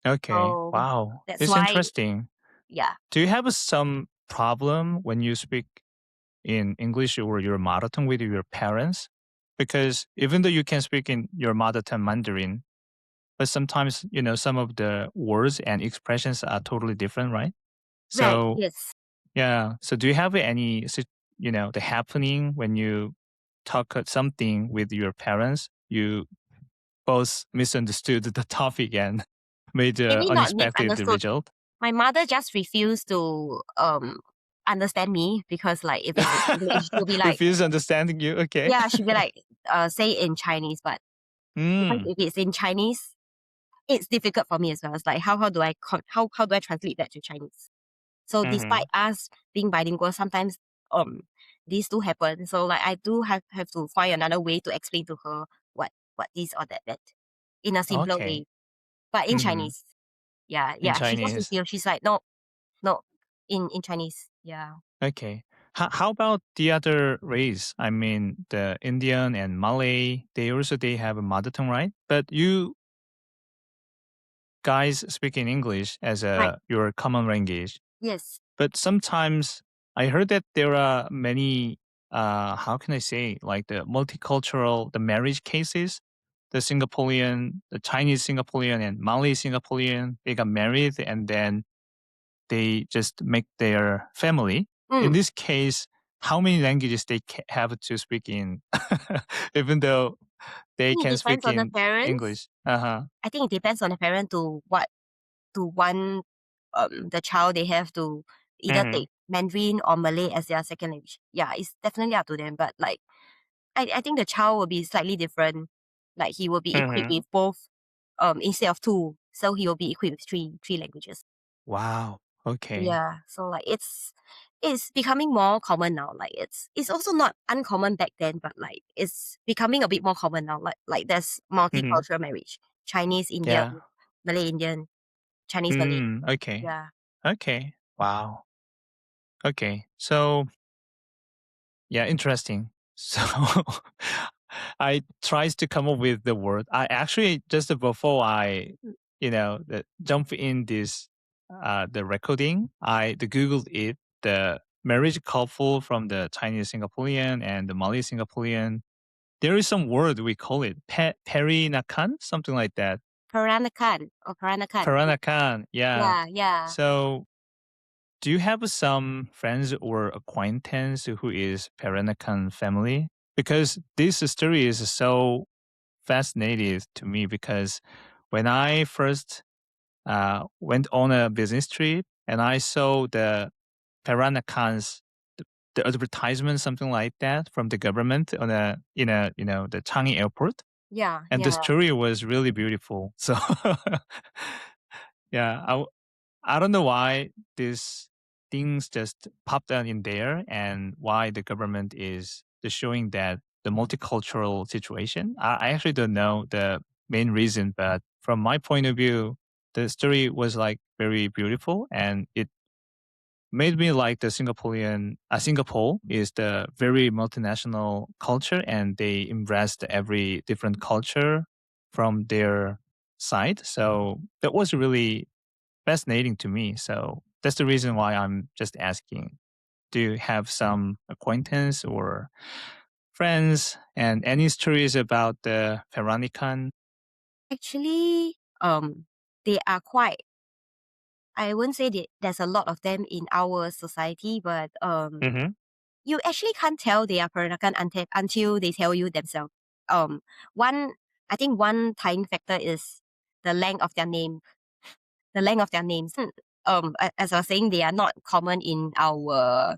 Okay. So Wow. that's It's why, interesting. yeah. Do you have some problem when you speak in English or your mother tongue with your parents? Because even though you can speak in your mother tongue Mandarin, but sometimes, some of the words and expressions are totally different, right? Right. So, Yes. yeah. So do you have any, the happening when you talk something with your parents, you both misunderstood the topic and made an Maybe not unexpected misunderstood. result? My mother just refused to understand me because like if it's in English, she'll be like, Refuse understanding you? Okay. yeah, she'll be like, say it in Chinese. But because Mm. if it's in Chinese, it's difficult for me as well. It's like how do I how do I translate that to Chinese? So despite Mhm. us being bilingual, sometimes um these do happen. So like I do have to find another way to explain to her what this or that meant in a simpler Okay. way. But in Mhm. Chinese. Yeah, In yeah. She just Chinese. refused. She's like, no, no, in Chinese. Yeah. Okay. How about the other race? I mean, the Indian and Malay, they have a mother tongue, right? But you guys speak in English as Right. your common language. Yes. But sometimes I heard that there are many, how can I say, like the multicultural, the marriage cases. The Singaporean, the Chinese Singaporean and Malay Singaporean, they got married and then they just make their family. In Mm. this case, how many languages they have to speak in, even though I they think it can depends speak on the in parents. English. Uh-huh. I think it depends on the parent to want the child they have to either Mm-hmm. take Mandarin or Malay as their second language. Yeah, it's definitely up to them. But like I think the child will be slightly different. Like he will be equipped Mm-hmm. with both instead of two. So he will be equipped with three languages. Wow. Okay. Yeah. So like it's becoming more common now. Like it's also not uncommon back then, but like it's becoming a bit more common now. Like there's Mm-hmm. multicultural marriage. Chinese Indian, Yeah. Malay Indian, Chinese Malay. Okay. Yeah. Okay. Wow. Okay. So, yeah, interesting. So, I tries to come up with the word. I actually just before I, jump in this, the recording, I the Googled it, the marriage couple from the Chinese Singaporean and the Malay Singaporean. There is some word we call it Perinakan, something like that. Peranakan or Peranakan. Peranakan. Yeah. Yeah, yeah. So do you have some friends or acquaintance who is Peranakan family? Because this story is so fascinating to me because when I first went on a business trip and I saw the Peranakans, the advertisement, something like that from the government on the Changi airport. Yeah, And the yeah. story was really beautiful. So yeah, I don't know why these things just popped out in there and why the government is just showing that the multicultural situation. I actually don't know the main reason, but from my point of view, the story was like very beautiful and it made me like the Singaporean. Singapore is the very multinational culture and they embraced every different culture from their side. So that was really fascinating to me. So that's the reason why I'm just asking. Do you have some acquaintance or friends and any stories about the Peranikan? Actually, they are quite I wouldn't say that there's a lot of them in our society, but Mm-hmm. you actually can't tell they are Peranakan until they tell you themselves. One I think one time factor is the length of their name. The length of their names. As I was saying, they are not common in our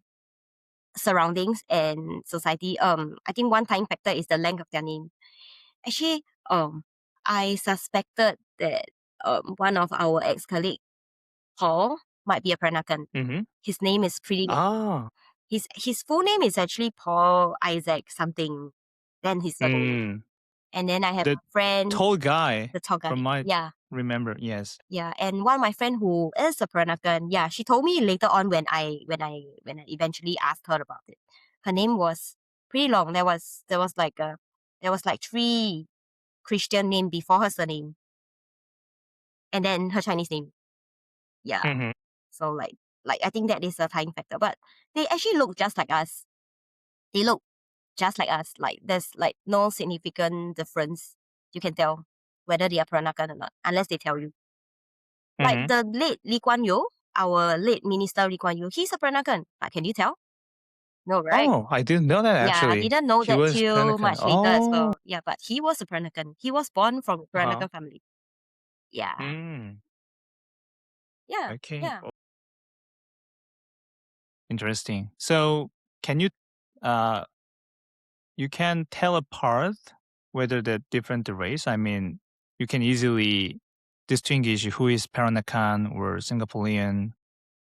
surroundings and society. I think one time factor is the length of their name. Actually, I suspected that one of our ex colleague Paul might be a Peranakan. Mm-hmm. His name is pretty long. Ah. His full name is actually Paul Isaac something. Then his surname. Mm. And then I have The a friend, tall guy the tall guy. from my Yeah. remember, yes. Yeah. And one of my friend who is a Peranakan, yeah, she told me later on when I eventually asked her about it. Her name was pretty long. There was like three Christian name before her surname. And then her Chinese name. Yeah. Mm-hmm. So like I think that is a time factor. But they actually look just like us. They look just like us. Like there's like no significant difference you can tell whether they are Peranakan or not, unless they tell you. Like Mm-hmm. the late Lee Kuan Yew, our late minister Lee Kuan Yew, he's a Peranakan. Can you tell? No, right? Oh, I didn't know that Yeah, I actually. didn't know He that was till Peranakan. much later as Oh. well. Yeah, but he was a Peranakan. He was born from a Uh-huh. Peranakan family. Yeah, Mm. yeah, Okay. yeah. Oh, interesting. So can uh you can tell apart whether the different race? I mean, you can easily distinguish who is Peranakan or Singaporean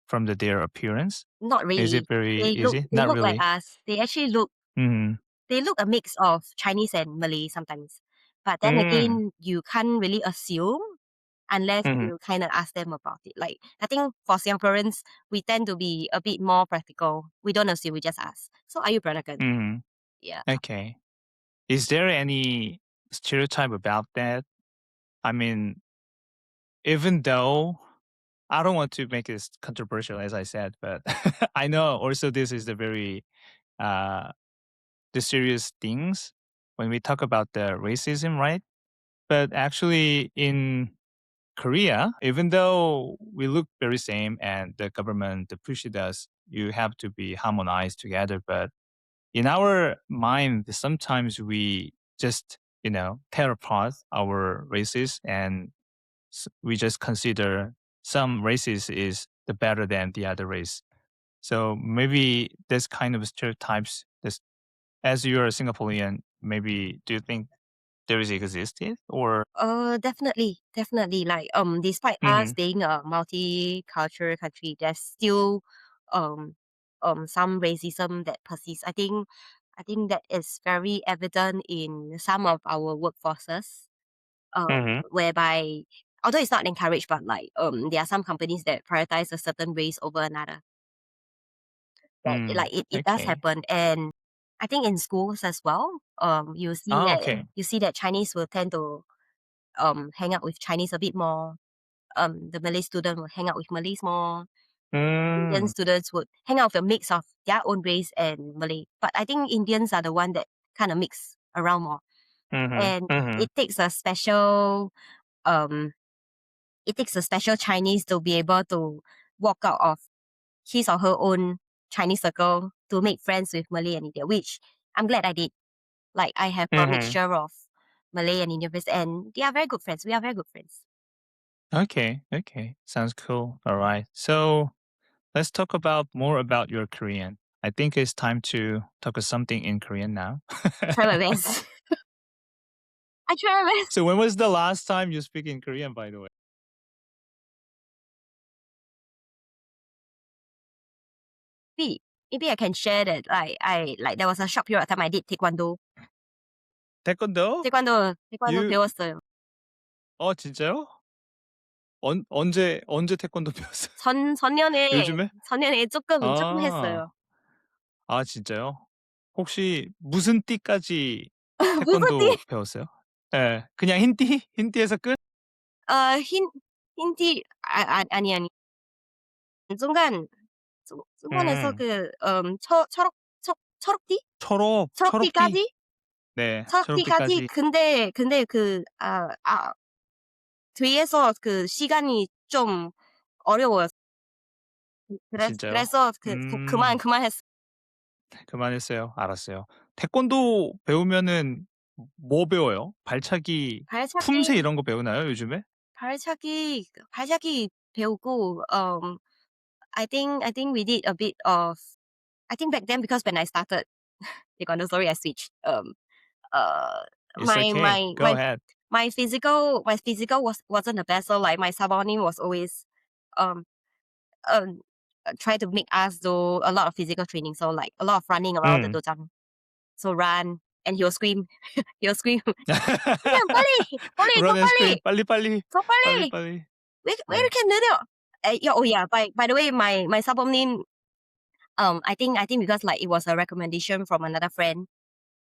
from their appearance. Not Is it really. very easy? They Not look like really. us. They actually look Mm. they look a mix of Chinese and Malay sometimes. But then Mm. again, you can't really assume unless Mm-hmm. you kind of ask them about it. Like I think for Singaporeans, we tend to be a bit more practical. We don't assume, we just ask. So are you Peranakan? Mm-hmm. Yeah. Okay. Is there any stereotype about that? I mean, even though I don't want to make this controversial, as I said, but I know also this is the very uh, the serious things when we talk about the racism, right? But actually, in Korea, even though we look very same and the government pushes us, you have to be harmonized together. But in our mind, sometimes we just tear apart our races and we just consider some races is the better than the other race. So maybe this kind of stereotypes, this as you're a Singaporean, maybe do you think there is existed or? Definitely, definitely. Like, despite us Mm-hmm. being a multicultural country, there's still, um, some racism that persists. I think that is very evident in some of our workforces, Mm-hmm. whereby, although it's not encouraged, but like, there are some companies that prioritize a certain race over another. That Mm. it does Okay. happen, and I think in schools as well, Oh, okay. you see that Chinese will tend to hang out with Chinese a bit more. The Malay student will hang out with Malays more. Indian Mm. students would hang out with a mix of their own race and Malay. But I think Indians are the one that kind of mix around more. Mm-hmm. And Mm-hmm. it takes a special um Chinese to be able to walk out of his or her own Chinese circle to make friends with Malay and Indian, which I'm glad I did. Like I have a Mm-hmm. mixture of Malay and Indian friends, and they are very good friends. We are very good friends. Okay. Okay. Sounds cool. All right. So let's talk about more about your Korean. I think it's time to talk of something in Korean now. I try my best. I try my best. So when was the last time you speak in Korean, by the way? Maybe I can share that. I like there was a short period of time I did taekwondo. 태권도? taekwondo You 배웠어요. 진짜요? 언제 태권도 배웠어요? 요즘에? 선년에 조금 아. 했어요. 아 진짜요? 혹시 무슨 띠까지 무슨 띠? 태권도 배웠어요? 예. 그냥 흰띠? 흰띠에서 끝? 흰 흰띠 아니. 중간 중간에서 음. 그 처 초록 초록띠? 초록띠. 초록띠까지? 네. 초록띠까지 초록띠까지 근데 뒤에서 그 시간이 좀 어려워요. 진짜요? 그래서 음. 그만했어요. 그만했어요. 알았어요. 태권도 배우면은 뭐 배워요? 발차기, 품새 발차기 이런 거 배우나요, 요즘에? 발차기 배우고 I think we did a bit of I think back then because when I started taekwondo, sorry I switched. Uh, It's okay. my Go ahead. my physical wasn't the best. So like my subordinate was always um um try to make us do a lot of physical training. So like a lot of running around the 음. dojang. So run and he will scream. He will scream. 그냥 빨리 더 Run and scream. 빨리 빨리빨리. 더 빨리 빨리빨리. 왜 네. 이렇게 느려? Yeah, oh yeah. By the way, my subordinate I think because like it was a recommendation from another friend.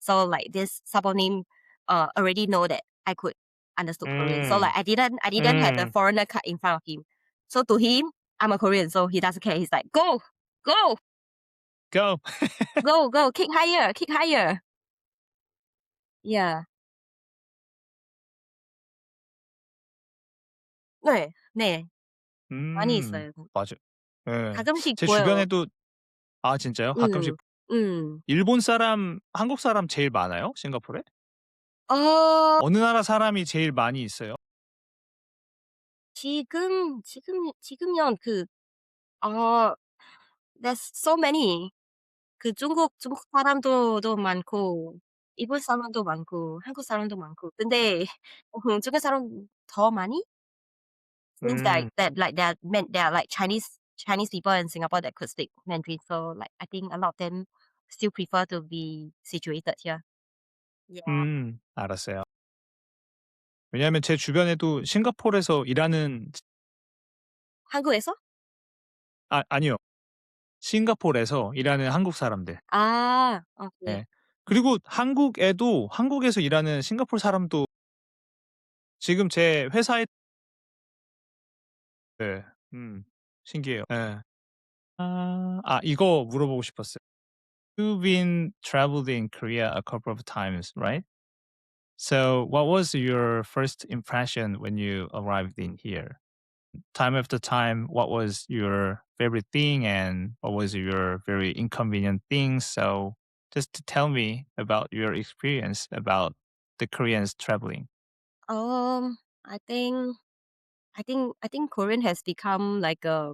So like this subordinate already know that I could understood Korean. So 음. like I didn't have the 음. foreigner card in front of him. So to him, I'm a Korean, so he doesn't care. He's like, go, Go. kick higher, kick higher. Yeah. 네. 네. 많이 있어요. 맞아요. 예. 가끔씩 제 보여요. 주변에도 아 진짜요? 가끔씩 음. 음. 일본 사람, 한국 사람 제일 많아요? 싱가포르에? 어 어느 나라 사람이 제일 많이 있어요? 지금요 there's so many. 중국 사람도 많고 일본 사람도 많고 한국 사람도 많고. 근데 중국 사람 더 많이? Seems 음. there are like Chinese people in Singapore that could speak Mandarin, so like I think a lot of them still prefer to be situated here. Yeah. 알았어요. 왜냐하면 제 주변에도 싱가포르에서 일하는 한국에서? 아니요. 싱가포르에서 일하는 한국 사람들. 아. 오케이. 예. 그리고 한국에서 일하는 싱가포르 사람도 지금 제 회사에 네. 신기해요. 예. 이거 물어보고 싶었어요. You've been traveled in Korea a couple of times, right? So, what was your first impression when you arrived in here? Time after time, what was your favorite thing and what was your very inconvenient thing? So, just to tell me about your experience about the Koreans traveling. Um, I think I think Korean has become like a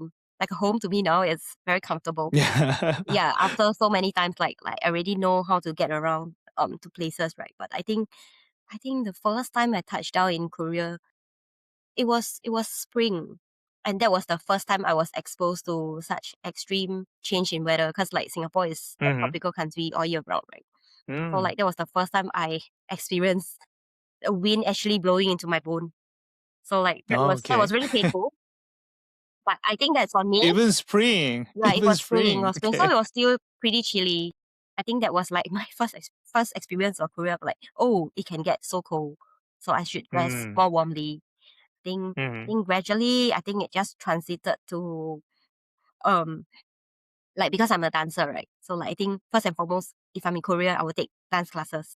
home to me now. It's very comfortable. Yeah. Yeah, after so many times, like I already know how to get around to places, right? But I think the first time I touched down in Korea, it was spring, and that was the first time I was exposed to such extreme change in weather. Cause like Singapore is a hmm tropical country all year round, right? So Mm. like that was the first time I experienced the wind actually blowing into my bone. So like that was Okay. really painful. But I think that's on me. Even spring. Yeah, it Even was spring. It spring. was spring, so Okay. it was still pretty chilly. I think that was like my first experience of Korea. Like, oh, it can get so cold, so I should dress Mm. more warmly. hmm Think gradually, I think it just transited to um like because I'm a dancer, right? So like I think first and foremost, if I'm in Korea, I will take dance classes.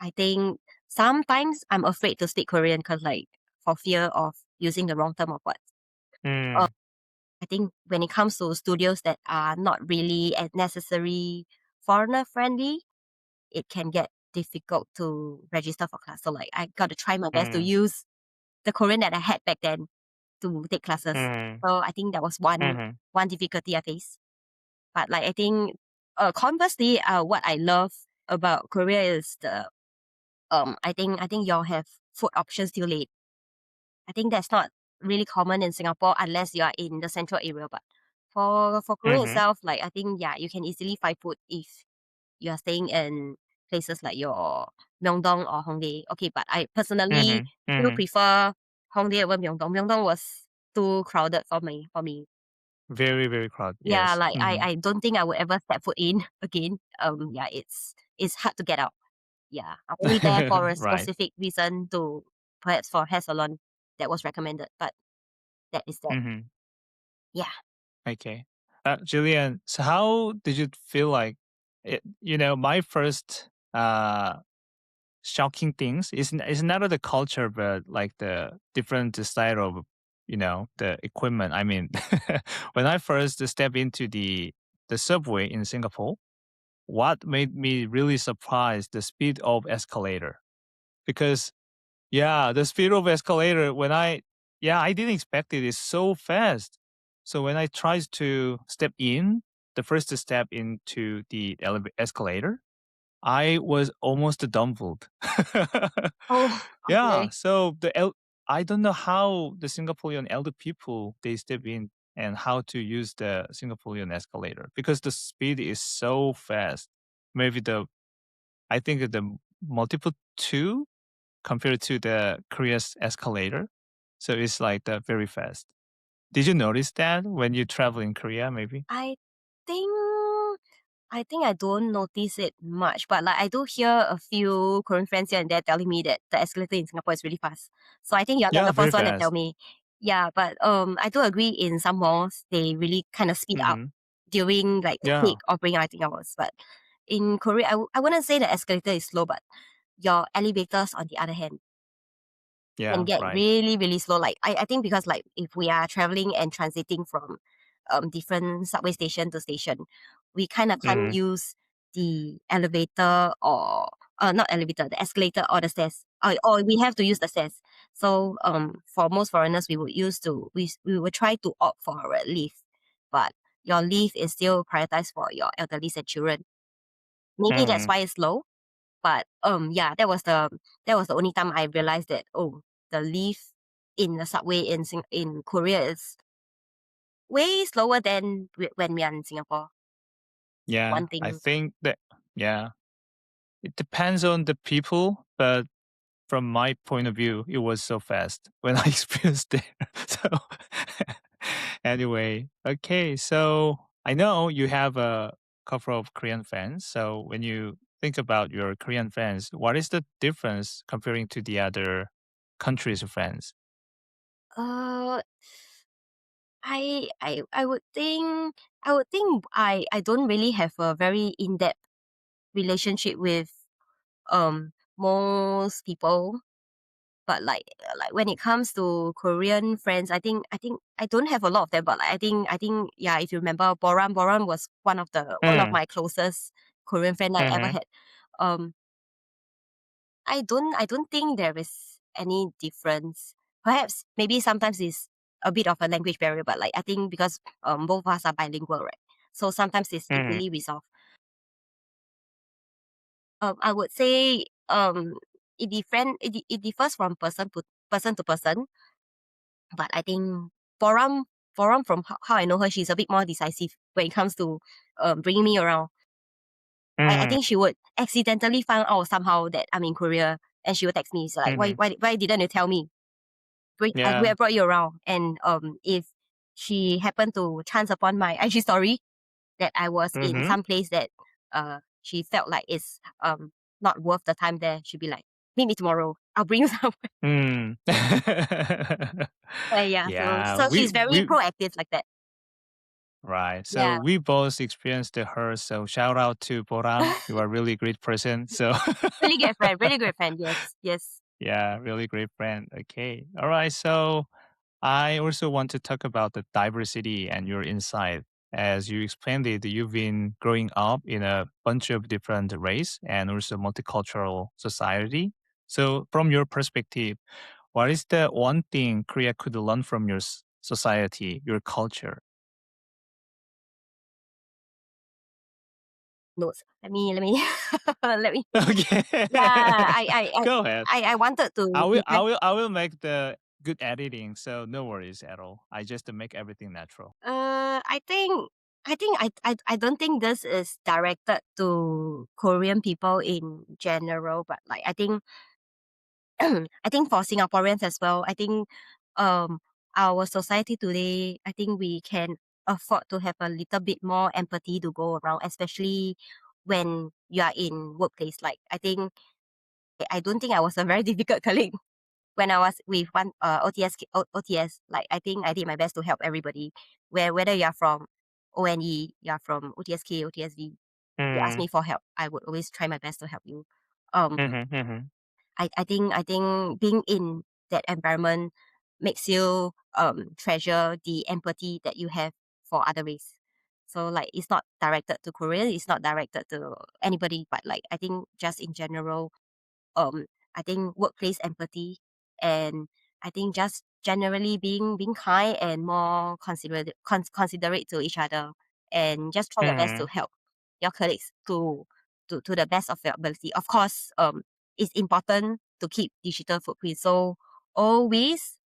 I think sometimes I'm afraid to speak Korean because like for fear of using the wrong term or what. Mm. I think when it comes to studios that are not really as necessary foreigner friendly, it can get difficult to register for class. So like I got to try my best to Mm. use the Korean that I had back then to take classes. Mm. So I think that was one difficulty I faced. But like I think conversely, what I love about Korea is the I think y'all have food options till late. I think that's not really common in Singapore unless you are in the central area. But for Korea hmm itself, like I think yeah, you can easily find food if you are staying in places like your Myeongdong or Hongdae. Okay, but I personally hmm still hmm prefer Hongdae over Myeongdong. Myeongdong was too crowded for me. Very, very crowded. Yeah, Yes. like I don't think I would ever step foot in again. Yeah, it's hard to get out. Yeah, I'm only there for a Right. specific reason to perhaps for hair salon that was recommended, but that is that. hmm Yeah. Okay. Gillian, so how did you feel like it? My first shocking things is not the culture, but like the different style of the equipment. I mean, when I first step into the subway in Singapore, what made me really surprised the speed of escalator because yeah, the speed of escalator I didn't expect it. It's so fast. So when I tried to step in, the first step into the escalator, I was almost dumbfounded. Oh, Yeah, okay. so I don't know how the Singaporean elder people they step in and how to use the Singaporean escalator because the speed is so fast. Maybe I think the multiple two compared to the Korea's escalator. So it's like very fast. Did you notice that when you travel in Korea, maybe? I think I don't notice it much, but like I do hear a few Korean friends here and there telling me that the escalator in Singapore is really fast. So I think you're not Yeah, the very first one to tell fast. me. Yeah, but I do agree in some malls they really kind of speed up hmm during like the Yeah. peak operating hours. But in Korea, I wouldn't say the escalator is slow, but your elevators on the other hand. can Yeah, get right. really, really slow. Like I think because like if we are traveling and transiting from different subway station to station, we kind of can't Mhm. use the elevator or not elevator, the escalator or the stairs. Or we have to use the stairs. So for most foreigners we would use to we would try to opt for a lift. But your lift is still prioritized for your elderly and children. Maybe that's Mhm. why it's slow. But yeah, that was the only time I realized that oh, the lift in the subway in Korea is way slower than when we are in Singapore. Yeah, One I thing. think that yeah, it depends on the people, but from my point of view, it was so fast when I experienced it. So anyway, okay, so I know you have a couple of Korean fans. So when you think about your Korean fans, what is the difference comparing to the other countries' fans? Uh, I would think I don't really have a very in depth relationship with most people. But like when it comes to Korean friends, I think I don't have a lot of them. But like, I think yeah, if you remember, Boran was one of Mm, my closest Korean friend I ever mm-hmm, had. Um, I don't think there is any difference. Perhaps maybe sometimes it's a bit of a language barrier, but like I think because both of us are bilingual, right? So sometimes it's mm-hmm, easily resolved. I would say it differs from person to person. But I think Boram Boram from how I know her, she's a bit more decisive when it comes to bringing me around. I mm-hmm, think she would accidentally find out somehow that I'm in Korea, and she would text me. So like, mm-hmm. why didn't you tell me? I would Yeah. have brought you around. And if she happened to chance upon my IG story that I was in Mm-hmm. some place that she felt like it's not worth the time there, she'd be like, meet me tomorrow. I'll bring you somewhere. Mm. Yeah. So Yeah, so she's very proactive like that. right. So Yeah. we both experienced the hurt. So shout out to Boram. You are a really great person. So Really great friend. Really great friend. Yes. Yes. yeah, really great friend. Okay. All right. So I also want to talk about the diversity and your insight. As you explained it, you've been growing up in a bunch of different race and also multicultural society. So from your perspective, what is the one thing Korea could learn from your society, your culture? Notes. Let me let me. Okay. Yeah. Go ahead. I wanted I to will I defend. will I will make the good editing, so no worries at all. I just make everything natural. I don't think this is directed to Korean people in general, but like I think for Singaporeans as well, I think um our society today, I think we can afford to have a little bit more empathy to go around, especially when you are in workplace. Like I don't think I was a very difficult colleague when I was with one OTS. Like I think I did my best to help everybody. Whether you are from ONE, you are from OTSK, OTSV, you ask Mm, me for help, I would always try my best to help you. Um, mhm, mhm, I think being in that environment makes you treasure the empathy that you have for other race. So like it's not directed to Korea, it's not directed to anybody, but like I think just in general, um I think workplace empathy, and I think just generally being kind and more considerate to each other, and just try your best to mhm, help your colleagues to the best of your ability. Of course, it's important to keep digital footprint. So always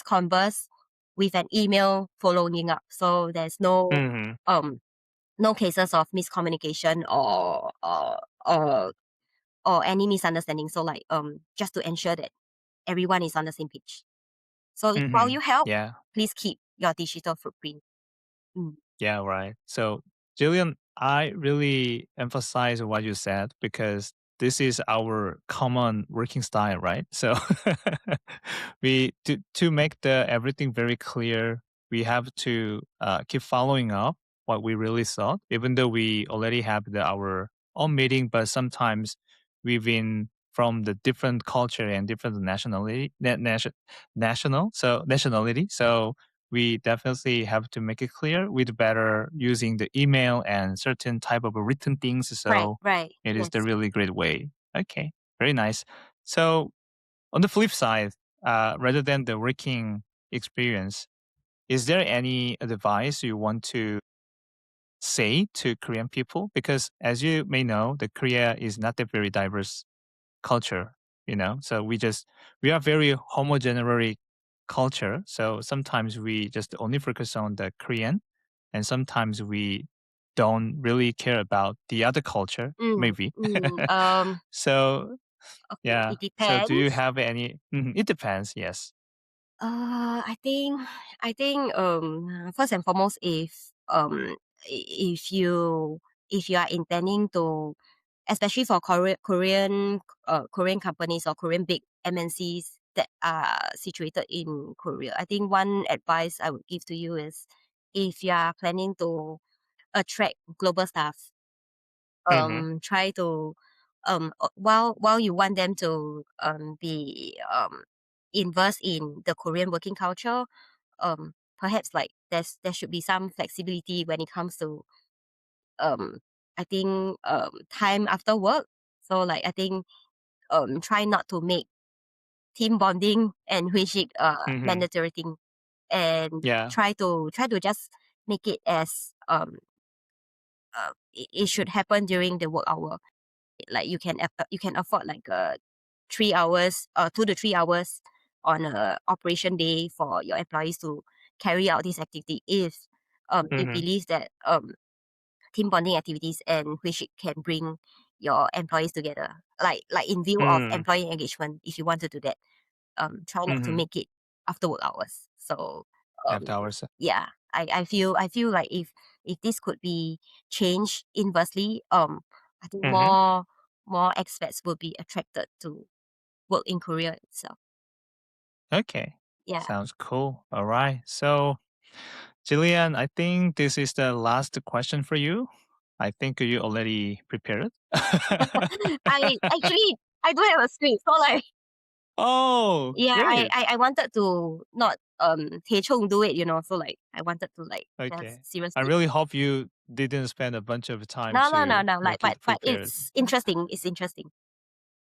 converse with an email following up. So there's mhm, um no cases of miscommunication or or any misunderstanding. So like just to ensure that everyone is on the same page. So while mhm. you help, Yeah. please keep your digital footprint. Mm. Yeah, right. So, Jillian, I really emphasize what you said because this is our common working style, right? So, we to make the everything very clear, we have to keep following up what we really thought, even though we already have our own meeting. But sometimes we've been from the different culture and different nationality. So we definitely have to make it clear with better using the email and certain type of written things. Right, So right. it is the Yes. really great way. Okay, very nice. So on the flip side, rather than the working experience, is there any advice you want to say to Korean people? Because as you may know, the Korea is not a very diverse culture, so we are very homogeneous culture. So sometimes we just only focus on the Korean, and sometimes we don't really care about the other culture, Mm, maybe. mm, So okay, yeah. it So do you depends. have any? Mhm, it depends. Yes. I think first and foremost, if you are intending to, especially for Korean companies or Korean big MNCs that are situated in Korea, I think one advice I would give to you is, if you are planning to attract global staff, Mm-hmm. try to, while you want them to be inversed in the Korean working culture, perhaps like there should be some flexibility when it comes to, um I think, time after work. So like I think, try not to make team bonding and handshake Mm-hmm. mandatory thing, and Yeah. try to just make it as, it should happen during the work hour. Like you can afford like 3 hours, 2 to 3 hours on a operation day for your employees to carry out this activity, if it Mm-hmm. believes that team bonding activities and which it can bring your employees together, like in view of Mm-hmm. employee engagement. If you want to do that, try not to Mm-hmm. make it after work hours. So um After hours. yeah, I feel like if this could be changed inversely, I think Mm-hmm. more expats will be attracted to work in Korea itself. Okay. Yeah. Sounds cool. All right. So Jillian, I think this is the last question for you. I think you already prepared. I do have a script, so like, Oh, yeah, I, great. I I wanted to not do it, so like I wanted to like just Okay. I seriously. really hope you didn't spend a bunch of time No, no, no, to no. Like, make it but prepared. it's interesting. It's interesting.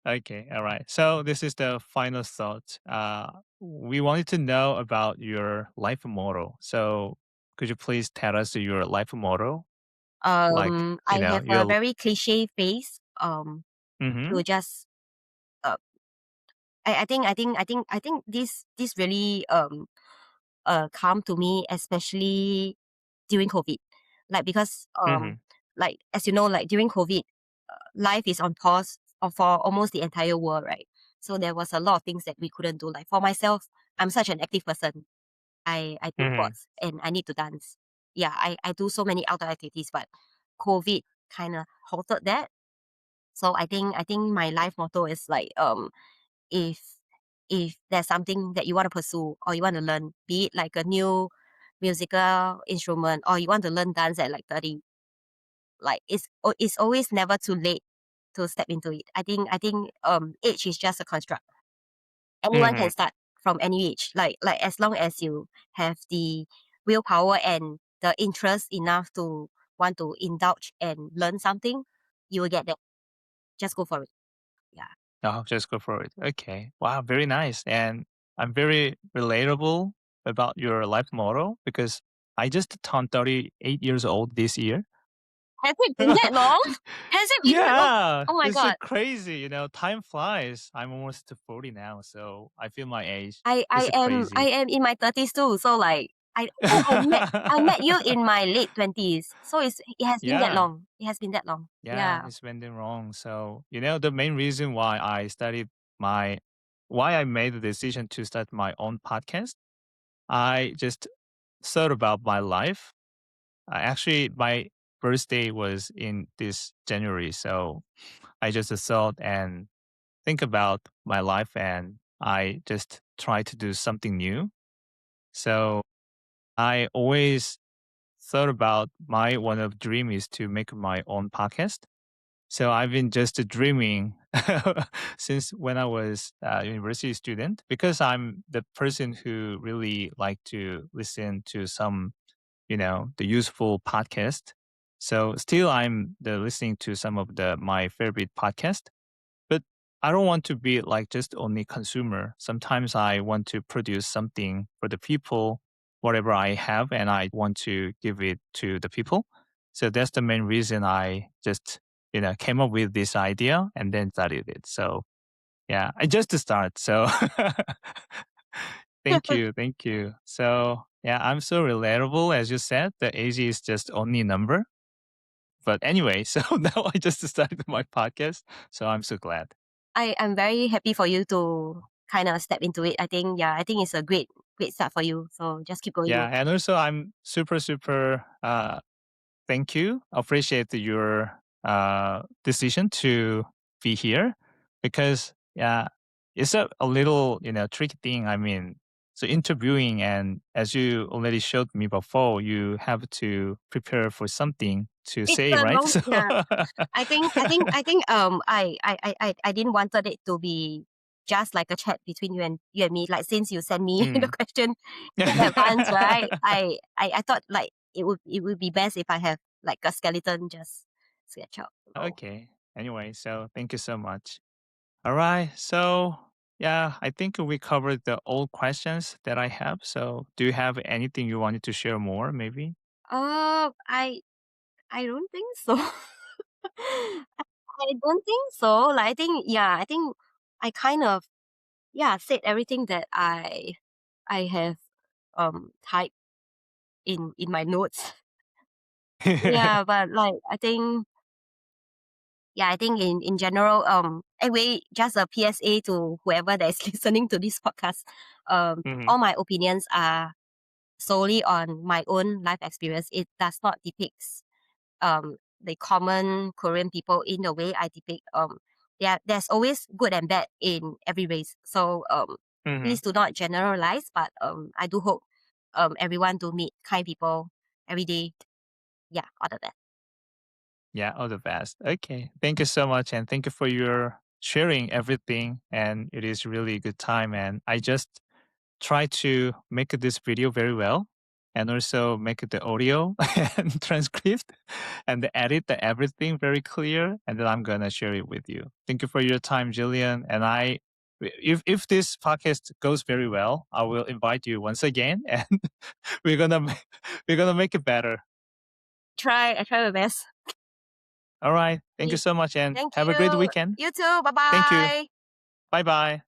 Okay. All right. So this is the final thought. We wanted to know about your life motto. So could you please tell us your life motto? Like, I have a your. very cliche face. Mm-hmm. To just uh, I think this really come to me, especially during COVID. Like, because Mm-hmm. like, as you know, like during COVID, life is on pause for almost the entire world, right? So there was a lot of things that we couldn't do. Like for myself, I'm such an active person. I do Mm-hmm. sports and I need to dance. Yeah, I do so many outdoor activities, but COVID kind of halted that. So I think my life motto is like, if there's something that you want to pursue or you want to learn, be it like a new musical instrument, or you want to learn dance at like 30, like it's always never too late to step into it. I think age is just a construct. Anyone Mm-hmm. can start from any age. Like as long as you have the willpower and the interest enough to want to indulge and learn something, you will get that. Just go for it. Yeah. Oh, just go for it. Okay. Wow, very nice. And I'm very relatable about your life motto because I just turned 38 years old this year. Has it been that long? Has it been that long? Yeah, Oh my it's so god. crazy. Time flies. I'm almost to 40 now, so I feel my age. I I It's am I crazy. am in my 30s too. So like I met you in my late 20s. So it has been that Yeah. long. It has been that long. Yeah, Yeah. it's been wrong. So, the main reason why I made the decision to start my own podcast, I just thought about my life. Actually, my birthday was in this January, so I just thought and think about my life, and I just try to do something new. So I always thought about my one of dream is to make my own podcast. So I've been just dreaming since when I was a university student because I'm the person who really like to listen to some, the useful podcast. So still I'm the listening to some of the my favorite podcast, but I don't want to be like just only consumer. Sometimes I want to produce something for the people, whatever I have, and I want to give it to the people. So that's the main reason I just, came up with this idea and then started it. So yeah, I just to start. So thank you. Thank you. So yeah, I'm so relatable. As you said, the age is just only a number. But anyway, so now I just started my podcast. So I'm so glad. I'm very happy for you to kind of step into it. I think it's a great start for you. So just keep Yeah. going. And also I'm super, super thank you. Appreciate your decision to be here because yeah, it's a little tricky thing. I mean, so interviewing and as you already showed me before, you have to prepare for something to It's say, a right? long So yeah. I didn't wanted it to be just like a chat between you and me. Like since you sent me the Mhm. question in advance, right? I thought like it would be best if I have like a skeleton just sketch out. So Okay. Anyway, so thank you so much. All right. So yeah, I think we covered the old questions that I have. So do you have anything you wanted to share more, maybe? uh I I don't think so. I don't think so. Like I think I kind of said everything that I have typed in my notes. Yeah, but like I think in general, anyway, just a PSA to whoever that is listening to this podcast. Hmm. All my opinions are solely on my own life experience. It does not depict the common Korean people in the way I depict. There's always good and bad in every race. So Hmm. please do not generalize. But I do hope everyone do meet kind people every day. Yeah, all of that. Yeah, all the best. Okay. Thank you so much. And thank you for your sharing everything. And it is really a good time. And I just try to make this video very well and also make the audio and transcript and edit the everything very clear. And then I'm going to share it with you. Thank you for your time, Jillian. And if this podcast goes very well, I will invite you once again and we're going to, we're going to make it better. I try my best. All right. Thank you Okay. so much and Thank have a great you. weekend. You too. Bye Thank you. bye. Bye bye.